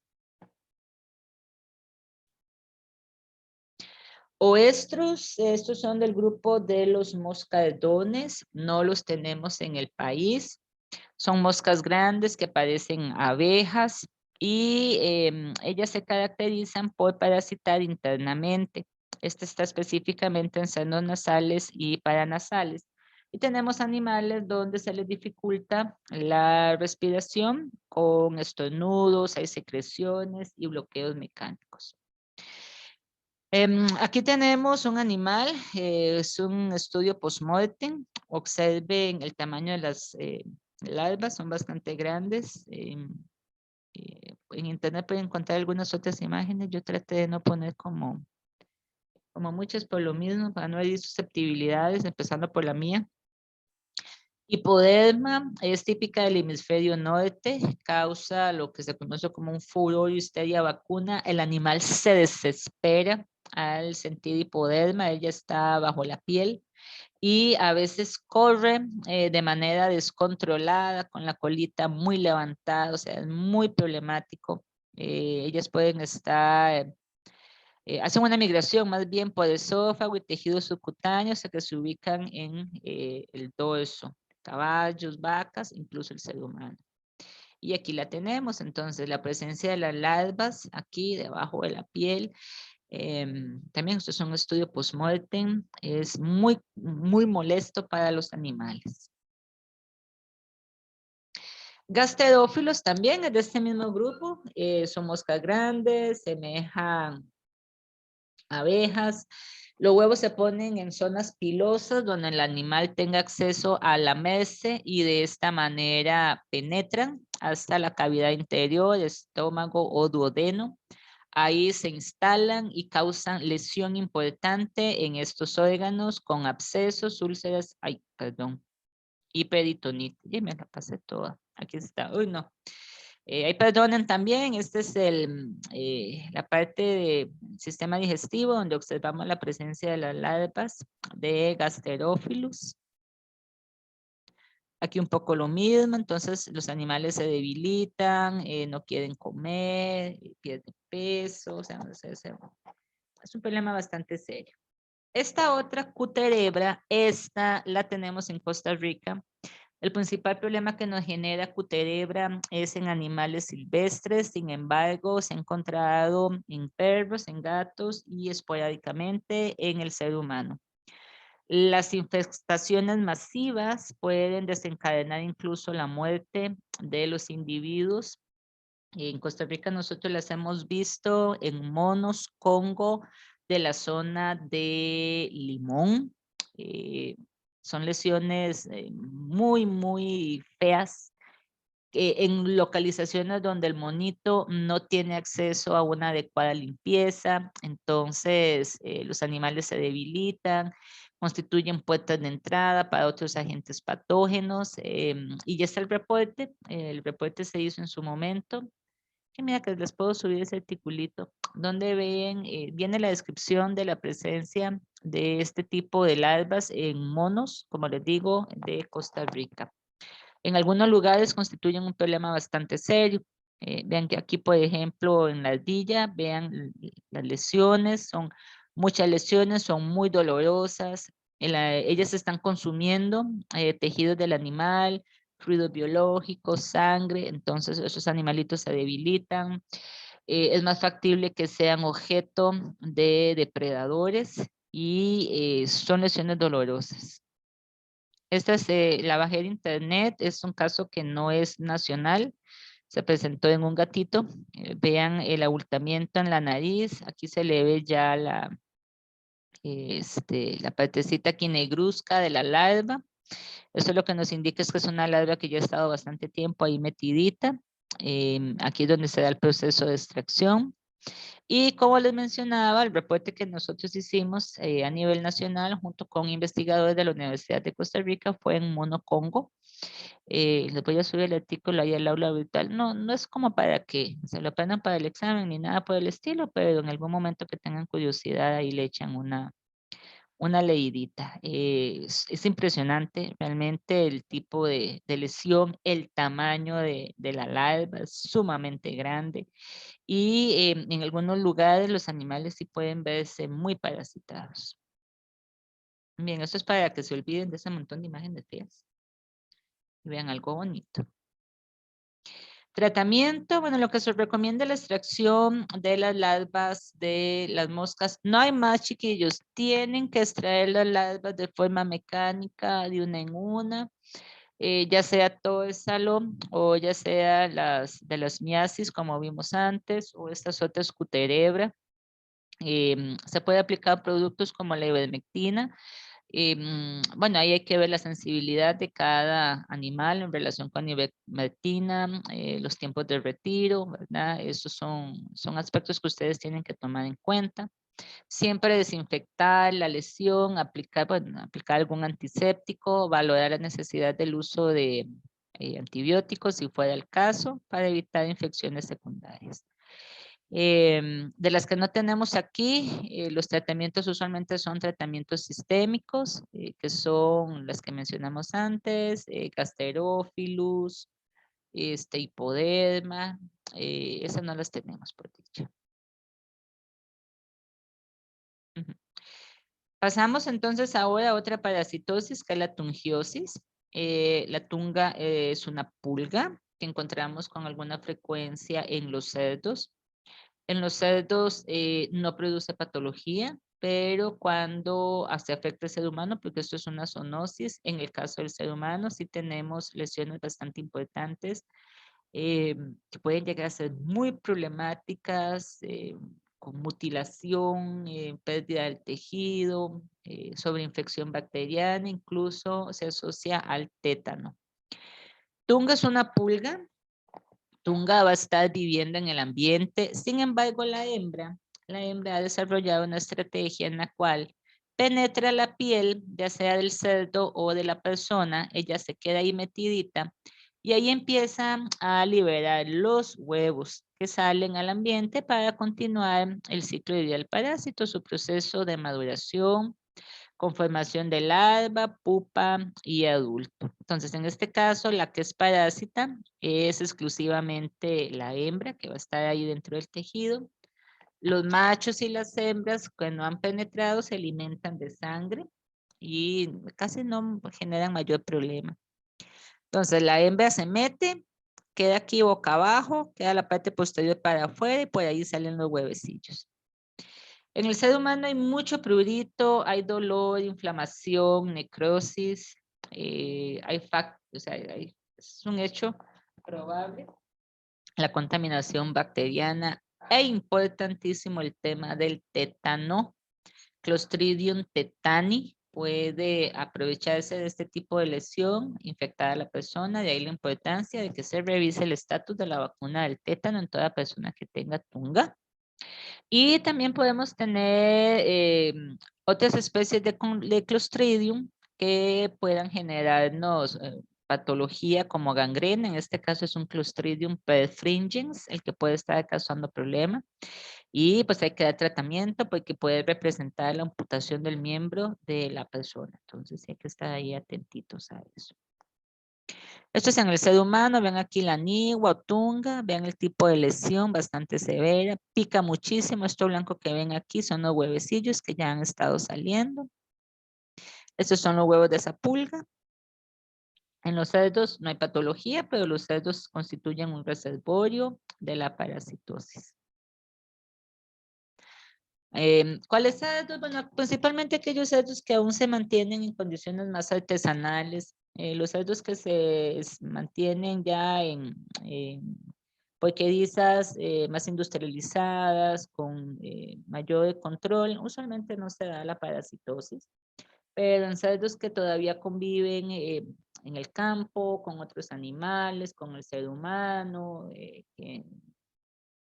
Oestros, estos son del grupo de los moscardones, no los tenemos en el país. Son moscas grandes que parecen abejas y ellas se caracterizan por parasitar internamente. Este está específicamente en senos nasales y paranasales. Y tenemos animales donde se les dificulta la respiración con estornudos, hay secreciones y bloqueos mecánicos. Aquí tenemos un animal, es un estudio post-mortem. Observen el tamaño de las larvas, son bastante grandes. En internet pueden encontrar algunas otras imágenes. Yo traté de no poner como muchas por lo mismo, para no herir susceptibilidades, empezando por la mía. Hipoderma es típica del hemisferio norte, causa lo que se conoce como un furor y histeria vacuna. El animal se desespera al sentir hipoderma, ella está bajo la piel, y a veces corre de manera descontrolada, con la colita muy levantada, o sea, es muy problemático. Ellas pueden estar, hacen una migración más bien por esófago y tejidos subcutáneos que se ubican en el dorso, caballos, vacas, incluso el ser humano. Y aquí la tenemos, entonces, la presencia de las larvas aquí debajo de la piel. También esto es un estudio post-mortem, es muy, muy molesto para los animales. Gasterófilos también es de este mismo grupo, son moscas grandes, semejan abejas. Los huevos se ponen en zonas pilosas donde el animal tenga acceso a lamerse y de esta manera penetran hasta la cavidad interior, estómago o duodeno. Ahí se instalan y causan lesión importante en estos órganos con abscesos, úlceras, ay, perdón, y peritonitis. Y me la pasé toda. Aquí está. Uy, no. Ahí perdonen también, este es la parte del sistema digestivo donde observamos la presencia de las larvas de Gasterófilos. Aquí un poco lo mismo, entonces los animales se debilitan, no quieren comer, pierden peso, o sea, es un problema bastante serio. Esta otra cuterebra, esta la tenemos en Costa Rica. El principal problema que nos genera cuterebra es en animales silvestres, sin embargo, se ha encontrado en perros, en gatos y esporádicamente en el ser humano. Las infestaciones masivas pueden desencadenar incluso la muerte de los individuos. En Costa Rica nosotros las hemos visto en monos Congo de la zona de Limón. Eh, Son lesiones muy, muy feas en localizaciones donde el monito no tiene acceso a una adecuada limpieza, entonces los animales se debilitan, constituyen puertas de entrada para otros agentes patógenos y ya está el reporte se hizo en su momento. Y mira que les puedo subir ese articulito donde ven, viene la descripción de la presencia de este tipo de larvas en monos, como les digo, de Costa Rica. En algunos lugares constituyen un problema bastante serio. Vean que aquí, por ejemplo, en la ardilla, vean las lesiones, son muchas lesiones, son muy dolorosas. Ellas están consumiendo tejidos del animal, fluidos biológicos, sangre, entonces esos animalitos se debilitan. Es más factible que sean objeto de depredadores y son lesiones dolorosas. Esta es, la bajé de internet, es un caso que no es nacional, se presentó en un gatito. Vean el abultamiento en la nariz, aquí se le ve ya la partecita aquí negruzca de la larva. Eso lo que nos indica es que es una larva que ya ha estado bastante tiempo ahí metidita. Aquí es donde se da el proceso de extracción. Y como les mencionaba, el reporte que nosotros hicimos a nivel nacional junto con investigadores de la Universidad de Costa Rica fue en Mono Congo. Les voy a subir el artículo ahí al aula virtual. No, no es como para que se lo aprendan para el examen ni nada por el estilo, pero en algún momento que tengan curiosidad ahí le echan una leidita. Es impresionante realmente el tipo de lesión, el tamaño de la larva es sumamente grande y en algunos lugares los animales sí pueden verse muy parasitados. Bien, eso es para que se olviden de ese montón de imágenes feas y vean algo bonito. Tratamiento, bueno, lo que se recomienda es la extracción de las larvas de las moscas. No hay más, chiquillos. Tienen que extraer las larvas de forma mecánica, de una en una, ya sea tórsalo o ya sea las de las miasis, como vimos antes, o estas otras cuterebra. Se puede aplicar productos como la ivermectina. Bueno, ahí hay que ver la sensibilidad de cada animal en relación con ivermectina, los tiempos de retiro, ¿verdad? Esos son aspectos que ustedes tienen que tomar en cuenta. Siempre desinfectar la lesión, bueno, aplicar algún antiséptico, valorar la necesidad del uso de antibióticos si fuera el caso, para evitar infecciones secundarias. De las que no tenemos aquí, los tratamientos usualmente son tratamientos sistémicos, que son las que mencionamos antes, Gasterófilus, hipoderma, esas no las tenemos por dicha. Ujú. Pasamos entonces ahora a otra parasitosis, que es la tungiosis. La tunga es una pulga que encontramos con alguna frecuencia en los cerdos. En los cerdos no produce patología, pero cuando se afecta al ser humano, porque esto es una zoonosis, en el caso del ser humano sí tenemos lesiones bastante importantes que pueden llegar a ser muy problemáticas, con mutilación, pérdida del tejido, sobreinfección bacteriana, incluso se asocia al tétano. Tunga es una pulga. Tunga va a estar viviendo en el ambiente. Sin embargo, la hembra ha desarrollado una estrategia en la cual penetra la piel, ya sea del cerdo o de la persona, ella se queda ahí metidita y ahí empieza a liberar los huevos que salen al ambiente para continuar el ciclo de vida del parásito, su proceso de maduración, conformación de larva, pupa y adulto. Entonces, en este caso, la que es parásita es exclusivamente la hembra que va a estar ahí dentro del tejido. Los machos y las hembras, cuando han penetrado, se alimentan de sangre y casi no generan mayor problema. Entonces, la hembra se mete, queda aquí boca abajo, queda la parte posterior para afuera y por ahí salen los huevecillos. En el ser humano hay mucho prurito, hay dolor, inflamación, necrosis, o sea, es un hecho probable la contaminación bacteriana e importantísimo el tema del tétano. Clostridium tetani puede aprovecharse de este tipo de lesión, infectar a la persona, de ahí la importancia de que se revise el estatus de la vacuna del tétano en toda persona que tenga tunga. Y también podemos tener otras especies de Clostridium que puedan generarnos patología como gangrena. En este caso es un Clostridium perfringens, el que puede estar causando problemas. Y pues hay que dar tratamiento porque puede representar la amputación del miembro de la persona. Entonces hay que estar ahí atentitos a eso. Esto es en el ser humano, vean aquí la nigua o tunga, vean el tipo de lesión bastante severa, pica muchísimo, esto blanco que ven aquí son los huevecillos que ya han estado saliendo. Estos son los huevos de esa pulga. En los cerdos no hay patología, pero los cerdos constituyen un reservorio de la parasitosis. ¿Cuáles cerdos? Bueno, principalmente aquellos cerdos que aún se mantienen en condiciones más artesanales. Los cerdos que se mantienen ya en porquerizas más industrializadas, con mayor control, usualmente no se da la parasitosis, pero en cerdos que todavía conviven en el campo, con otros animales, con el ser humano, que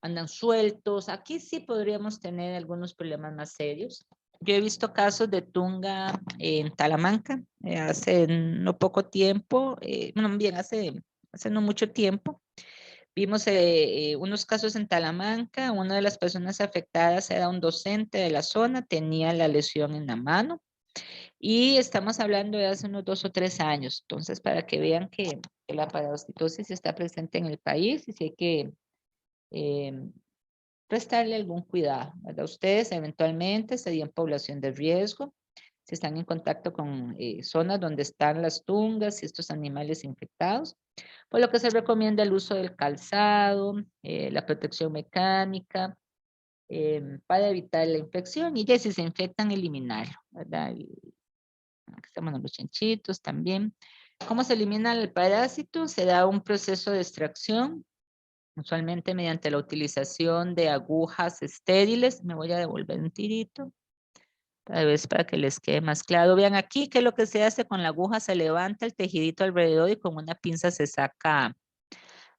andan sueltos. Aquí sí podríamos tener algunos problemas más serios. Yo he visto casos de tunga en Talamanca hace no poco tiempo, bueno, bien, hace no mucho tiempo. Vimos unos casos en Talamanca, una de las personas afectadas era un docente de la zona, tenía la lesión en la mano y estamos hablando de hace unos 2 o 3 años. Entonces, para que vean que la parasitosis está presente en el país y si hay que prestarle algún cuidado, ¿verdad? Ustedes eventualmente serían población de riesgo si están en contacto con zonas donde están las tungas y estos animales infectados, por lo que se recomienda el uso del calzado, la protección mecánica, para evitar la infección y ya si se infectan, eliminarlo, ¿verdad? Aquí estamos en los chanchitos también. ¿Cómo se elimina el parásito? Se da un proceso de extracción usualmente mediante la utilización de agujas estériles. Me voy a devolver un tirito, tal vez para que les quede más claro. Vean aquí que lo que se hace con la aguja, se levanta el tejidito alrededor y con una pinza se saca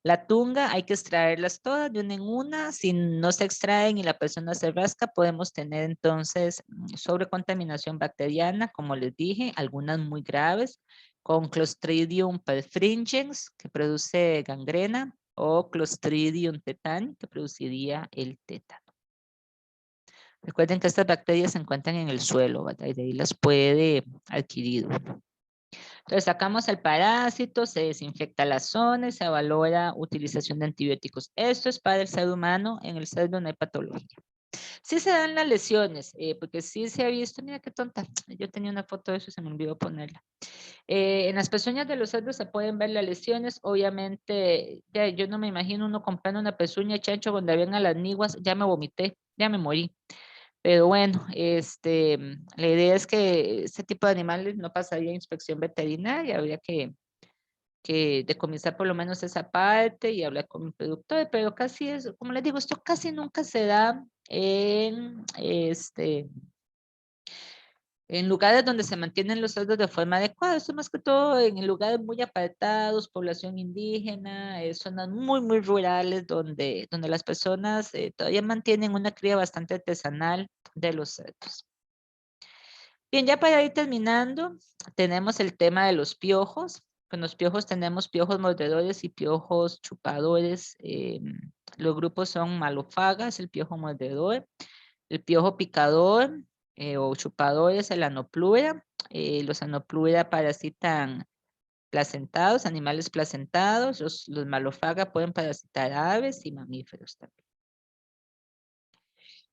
la tunga. Hay que extraerlas todas de una en una. Si no se extraen y la persona se rasca, podemos tener entonces sobrecontaminación bacteriana, como les dije, algunas muy graves, con Clostridium perfringens, que produce gangrena, o Clostridium tetani, que produciría el tétano. Recuerden que estas bacterias se encuentran en el suelo, ¿verdad? Y de ahí las puede adquirir. Entonces sacamos el parásito, se desinfecta la zona y se valora utilización de antibióticos. Esto es para el ser humano, en el cerdo no hay patología. Sí se dan las lesiones, porque sí se ha visto, mira qué tonta, yo tenía una foto de eso y se me olvidó ponerla. En las pezuñas de los cerdos se pueden ver las lesiones, obviamente, ya, yo no me imagino uno comprando una pezuña de chancho donde ven a las niguas, ya me vomité, ya me morí. Pero bueno, la idea es que este tipo de animales no pasaría inspección veterinaria, habría que decomisar por lo menos esa parte y hablar con el productor, pero casi es, como les digo, esto casi nunca se da en lugares donde se mantienen los cerdos de forma adecuada. Esto más que todo en lugares muy apartados, población indígena, zonas muy, muy rurales donde las personas todavía mantienen una cría bastante artesanal de los cerdos. Bien, ya para ir terminando, tenemos el tema de los piojos. Con los piojos tenemos piojos mordedores y piojos chupadores. Los grupos son malofagas, el piojo mordedor, el piojo picador o chupador es el anoplura. Los anoplura parasitan placentados, animales placentados. Los malofagas pueden parasitar aves y mamíferos también.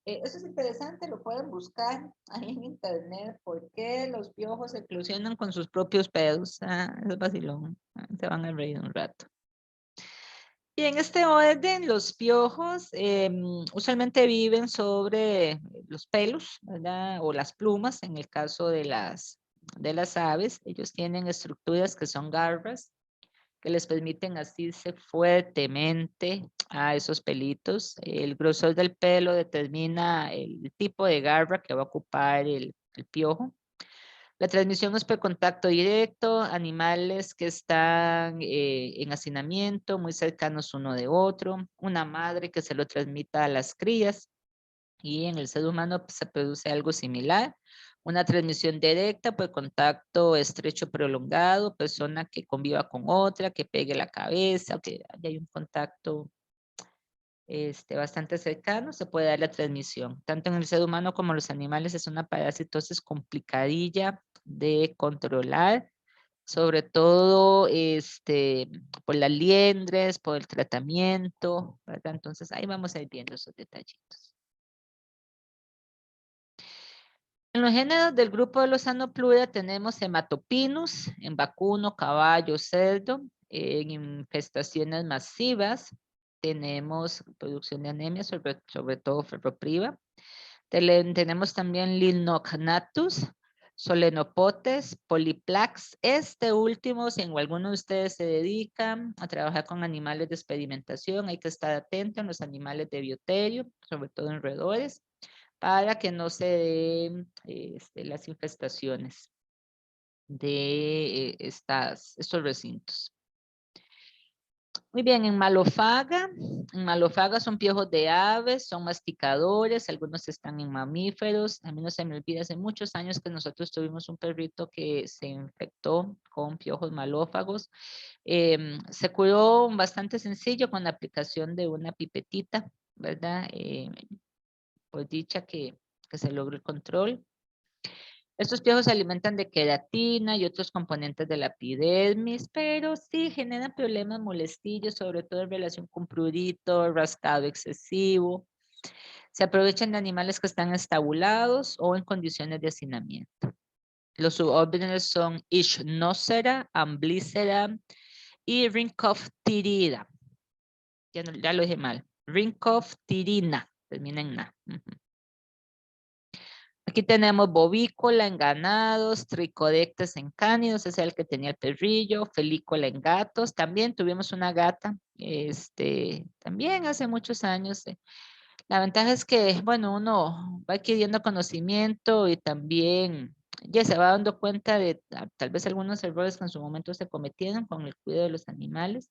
Eso es interesante, lo pueden buscar ahí en internet, por qué los piojos eclosionan con sus propios pedos. Es vacilón, se van a reír un rato. Y en este orden, los piojos usualmente viven sobre los pelos, ¿verdad? O las plumas, en el caso de las aves. Ellos tienen estructuras que son garras, que les permiten asirse fuertemente a esos pelitos. El grosor del pelo determina el tipo de garra que va a ocupar el piojo. La transmisión es por contacto directo, animales que están en hacinamiento, muy cercanos uno de otro, una madre que se lo transmita a las crías y en el ser humano pues, se produce algo similar. Una transmisión directa por contacto estrecho prolongado, persona que conviva con otra, que pegue la cabeza, que hay un contacto bastante cercano, se puede dar la transmisión. Tanto en el ser humano como en los animales es una parasitosis complicadilla de controlar, sobre todo por las liendres, por el tratamiento, ¿verdad? Entonces ahí vamos a ir viendo esos detallitos. En los géneros del grupo de los Anoplura tenemos Hematopinus, en vacuno, caballo, cerdo, en infestaciones masivas. Tenemos producción de anemia, sobre todo ferropriva. Tenemos también Lilnocnatus, Solenopotes, Polyplax. Este último, si en alguno de ustedes se dedican a trabajar con animales de experimentación, hay que estar atento en los animales de bioterio, sobre todo en roedores, para que no se den las infestaciones de estos recintos. Muy bien, en Malofaga son piojos de aves, son masticadores, algunos están en mamíferos. A mí no se me olvida, hace muchos años que nosotros tuvimos un perrito que se infectó con piojos malófagos. Se curó bastante sencillo con la aplicación de una pipetita, ¿verdad? Por dicha que se logró el control. Estos piojos se alimentan de queratina y otros componentes de la epidermis, pero sí generan problemas molestillos, sobre todo en relación con prurito, rascado excesivo. Se aprovechan de animales que están estabulados o en condiciones de hacinamiento. Los subórdenes son Ischnocera, Amblycera y Rincophthirida. Ya lo dije mal. Rincophthirina, termina en na. Aquí tenemos bovícola en ganados, tricodectes en cánidos, ese es el que tenía el perrillo, felícola en gatos. También tuvimos una gata, también hace muchos años. La ventaja es que, bueno, uno va adquiriendo conocimiento y también ya se va dando cuenta de tal vez algunos errores que en su momento se cometieron con el cuidado de los animales.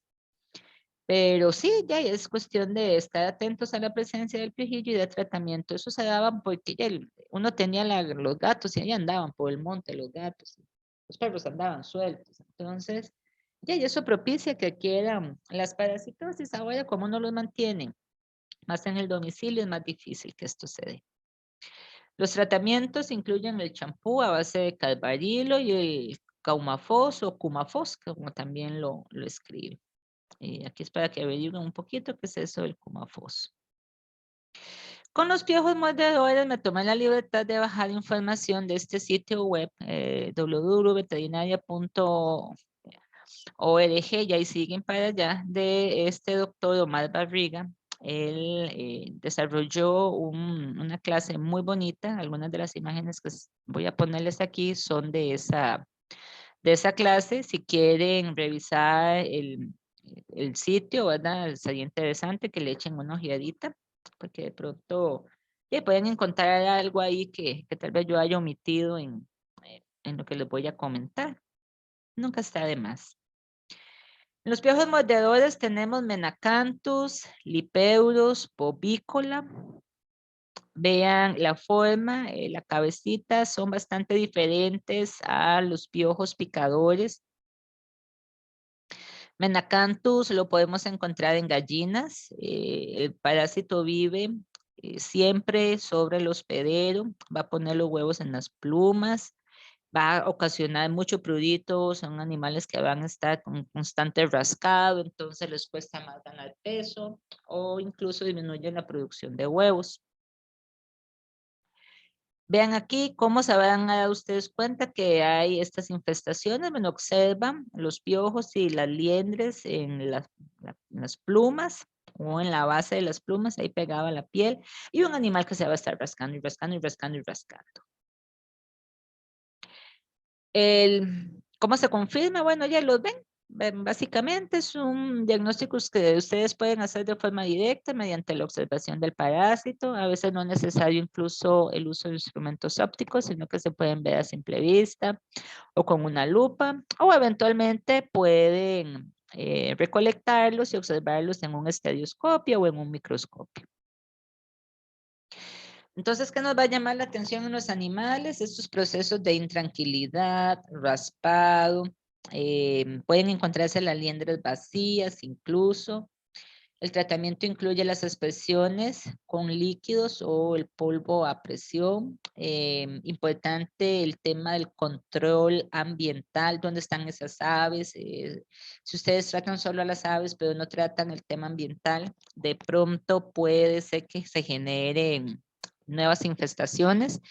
Pero sí, ya es cuestión de estar atentos a la presencia del piojillo y de tratamiento. Eso se daba porque ya uno tenía los gatos y ahí andaban por el monte los gatos. Los perros andaban sueltos. Entonces, Y eso propicia que adquieran las parasitosis. Ahora, como no los mantienen más en el domicilio, es más difícil que esto se dé. Los tratamientos incluyen el champú a base de calvarilo y el caumafos o cumafos, como también lo escribe. Aquí es para que averigüen un poquito qué es eso del cumafos. Con los piojos mordedores me tomé la libertad de bajar información de este sitio web, www.veterinaria.org, y ahí siguen para allá, de este doctor Omar Barriga. Él desarrolló una clase muy bonita. Algunas de las imágenes que voy a ponerles aquí son de esa clase. Si quieren revisar el sitio, ¿verdad? Sería interesante que le echen una ojeadita, porque de pronto pueden encontrar algo ahí que tal vez yo haya omitido en lo que les voy a comentar. Nunca está de más. En los piojos mordedores tenemos Menacanthus, Lipeurus, Bovícola. Vean la forma, la cabecita, son bastante diferentes a los piojos picadores. Menacanthus lo podemos encontrar en gallinas. El parásito vive siempre sobre el hospedero, va a poner los huevos en las plumas, va a ocasionar mucho prurito. Son animales que van a estar con constante rascado, entonces les cuesta más ganar peso o incluso disminuyen la producción de huevos. Vean aquí cómo se van a dar ustedes cuenta que hay estas infestaciones. Bueno, observan los piojos y las liendres en las plumas o en la base de las plumas, ahí pegaba la piel, y un animal que se va a estar rascando y rascando y rascando y rascando. ¿Cómo se confirma? Bueno, ya lo ven. Básicamente es un diagnóstico que ustedes pueden hacer de forma directa mediante la observación del parásito. A veces no es necesario incluso el uso de instrumentos ópticos, sino que se pueden ver a simple vista o con una lupa, o eventualmente pueden recolectarlos y observarlos en un estereoscopio o en un microscopio. Entonces, ¿qué nos va a llamar la atención en los animales? Estos procesos de intranquilidad, raspado, pueden encontrarse las liendres vacías incluso. El tratamiento incluye las aspersiones con líquidos o el polvo a presión. Importante el tema del control ambiental, dónde están esas aves. Si ustedes tratan solo a las aves, pero no tratan el tema ambiental, de pronto puede ser que se generen nuevas infestaciones.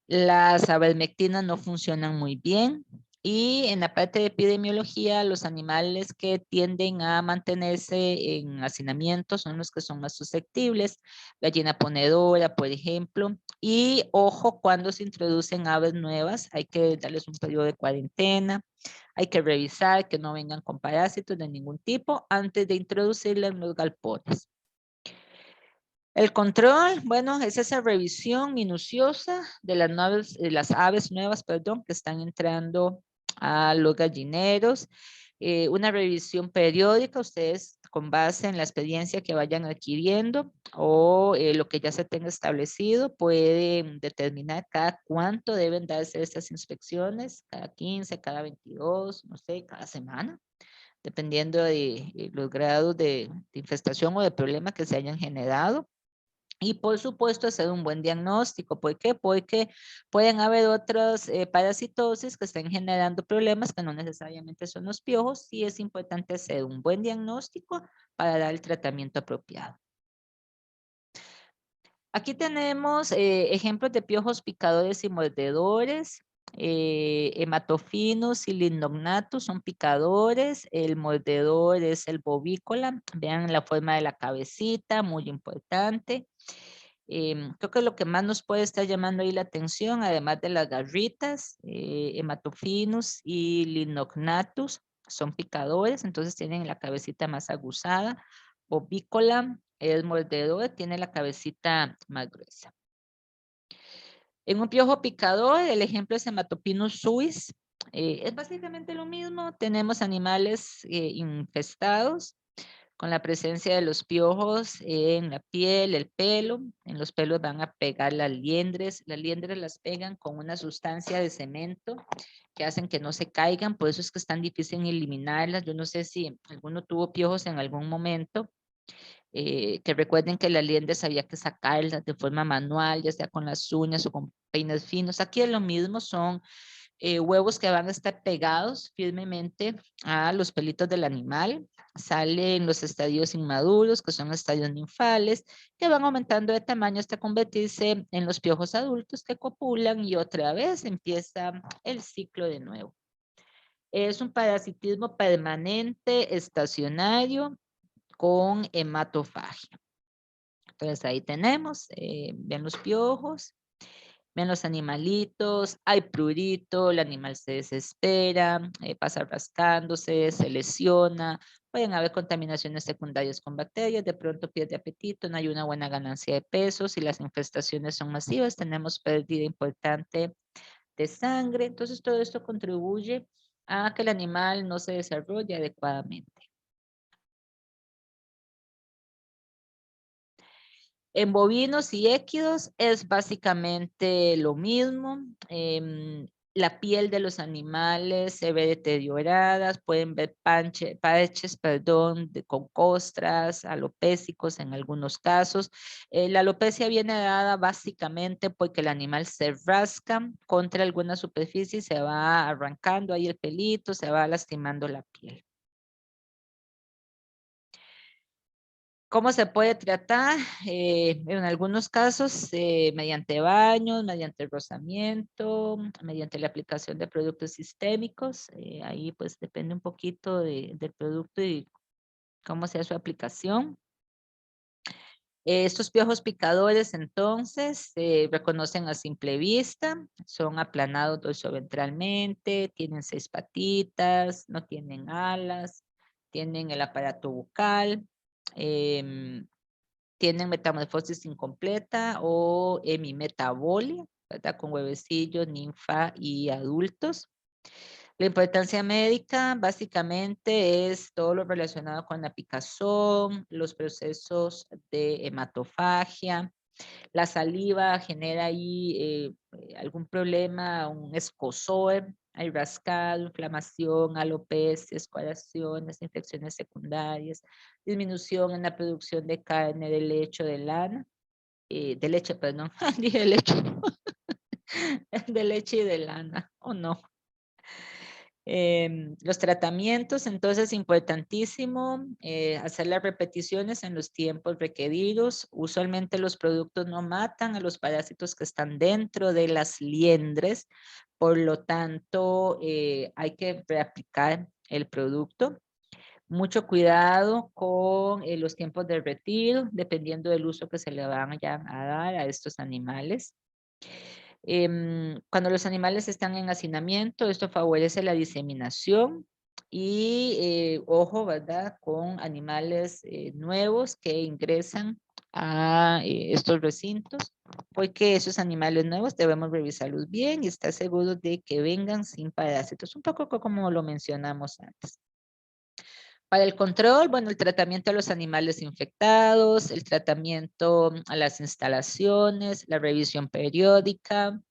Las avermectinas no funcionan muy bien. Y en la parte de epidemiología, los animales que tienden a mantenerse en hacinamiento son los que son más susceptibles. Gallina ponedora, por ejemplo. Y ojo, cuando se introducen aves nuevas, hay que darles un periodo de cuarentena. Hay que revisar que no vengan con parásitos de ningún tipo antes de introducirlas en los galpones. El control, bueno, es esa revisión minuciosa de las aves nuevas, perdón, que están entrando a los gallineros. Una revisión periódica, ustedes con base en la experiencia que vayan adquiriendo o lo que ya se tenga establecido, pueden determinar cada cuánto deben darse estas inspecciones, cada 15, cada 22, no sé, cada semana, dependiendo de los grados de infestación o de problema que se hayan generado. Y por supuesto hacer un buen diagnóstico. ¿Por qué? Porque pueden haber otras parasitosis que estén generando problemas que no necesariamente son los piojos, y es importante hacer un buen diagnóstico para dar el tratamiento apropiado. Aquí tenemos ejemplos de piojos picadores y mordedores. Hematofinus y Lindognatus son picadores. El mordedor es el bovícola. Vean la forma de la cabecita, muy importante. Creo que lo que más nos puede estar llamando ahí la atención, además de las garritas, Hematofinus y Lindognatus son picadores, entonces tienen la cabecita más aguzada. Bovícola es mordedor, tiene la cabecita más gruesa. En un piojo picador, el ejemplo es Hematopinus suis. Es básicamente lo mismo. Tenemos animales infestados con la presencia de los piojos en la piel, el pelo. En los pelos van a pegar las liendres. Las liendres las pegan con una sustancia de cemento que hacen que no se caigan. Por eso es que es tan difícil eliminarlas. Yo no sé si alguno tuvo piojos en algún momento. Que recuerden que las liendres había que sacarlas de forma manual, ya sea con las uñas o con peines finos. Aquí es lo mismo, son huevos que van a estar pegados firmemente a los pelitos del animal. Salen los estadios inmaduros, que son estadios ninfales, que van aumentando de tamaño hasta convertirse en los piojos adultos que copulan y otra vez empieza el ciclo de nuevo. Es un parasitismo permanente, estacionario, con hematofagia. Entonces ahí tenemos, ven los piojos, ven los animalitos, hay prurito, el animal se desespera, pasa rascándose, se lesiona, pueden haber contaminaciones secundarias con bacterias, de pronto pierde apetito, no hay una buena ganancia de peso, si las infestaciones son masivas, tenemos pérdida importante de sangre, entonces todo esto contribuye a que el animal no se desarrolle adecuadamente. En bovinos y équidos es básicamente lo mismo. La piel de los animales se ve deteriorada, pueden ver parches, con costras, alopécicos en algunos casos. La alopecia viene dada básicamente porque el animal se rasca contra alguna superficie y se va arrancando ahí el pelito, se va lastimando la piel. ¿Cómo se puede tratar? En algunos casos, mediante baños, mediante rozamiento, mediante la aplicación de productos sistémicos. Ahí pues depende un poquito del producto y cómo sea su aplicación. Estos piojos picadores entonces se reconocen a simple vista, son aplanados dorsoventralmente, tienen 6 patitas, no tienen alas, tienen el aparato bucal. Tienen metamorfosis incompleta o hemimetabolia, ¿verdad? Con huevecillos, ninfa y adultos. La importancia médica básicamente es todo lo relacionado con la picazón, los procesos de hematofagia. La saliva genera ahí algún problema, un escozor, hay rascado, inflamación, alopecia, coagulaciones, infecciones secundarias, disminución en la producción de carne, de leche, de lana, de leche, perdón, dije leche, de leche y de lana, o no. Los tratamientos, entonces, importantísimo hacer las repeticiones en los tiempos requeridos. Usualmente los productos no matan a los parásitos que están dentro de las liendres, por lo tanto, hay que reaplicar el producto. Mucho cuidado con los tiempos de retiro, dependiendo del uso que se le vayan a dar a estos animales. Cuando los animales están en hacinamiento, esto favorece la diseminación y ojo, ¿verdad? Con animales nuevos que ingresan a estos recintos, porque esos animales nuevos debemos revisarlos bien y estar seguros de que vengan sin parásitos, un poco como lo mencionamos antes. Para el control, bueno, el tratamiento a los animales infectados, el tratamiento a las instalaciones, la revisión periódica.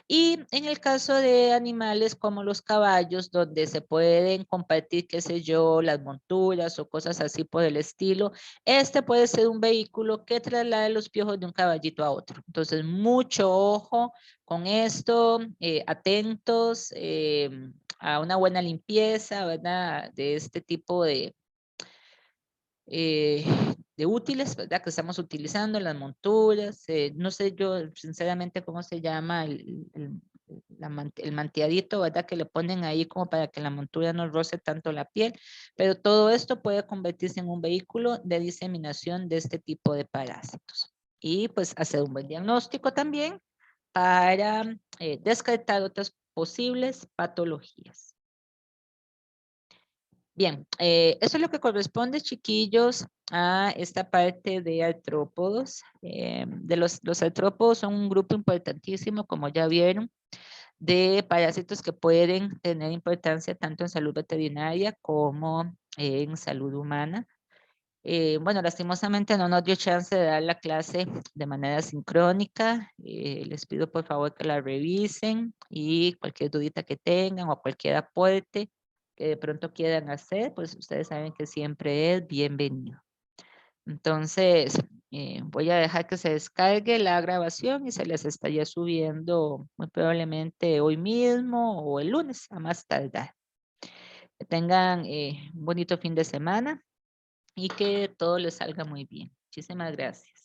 Y en el caso de animales como los caballos, donde se pueden compartir, qué sé yo, las monturas o cosas así por el estilo, este puede ser un vehículo que traslade los piojos de un caballito a otro. Entonces, mucho ojo con esto, atentos a una buena limpieza, ¿verdad? De este tipo eh, de útiles, ¿verdad? Que estamos utilizando, las monturas, no sé yo sinceramente cómo se llama el manteadito, ¿verdad? Que le ponen ahí como para que la montura no roce tanto la piel, pero todo esto puede convertirse en un vehículo de diseminación de este tipo de parásitos. Y pues hacer un buen diagnóstico también para descartar otras posibles patologías. Bien, eso es lo que corresponde, chiquillos, a esta parte de artrópodos. Los artrópodos son un grupo importantísimo, como ya vieron, de parásitos que pueden tener importancia tanto en salud veterinaria como en salud humana. Bueno, lastimosamente no nos dio chance de dar la clase de manera sincrónica. Les pido por favor que la revisen y cualquier dudita que tengan o cualquier aporte que de pronto quieran hacer, pues ustedes saben que siempre es bienvenido. Entonces, voy a dejar que se descargue la grabación y se les estaría subiendo muy probablemente hoy mismo o el lunes a más tardar. Que tengan un bonito fin de semana y que todo les salga muy bien. Muchísimas gracias.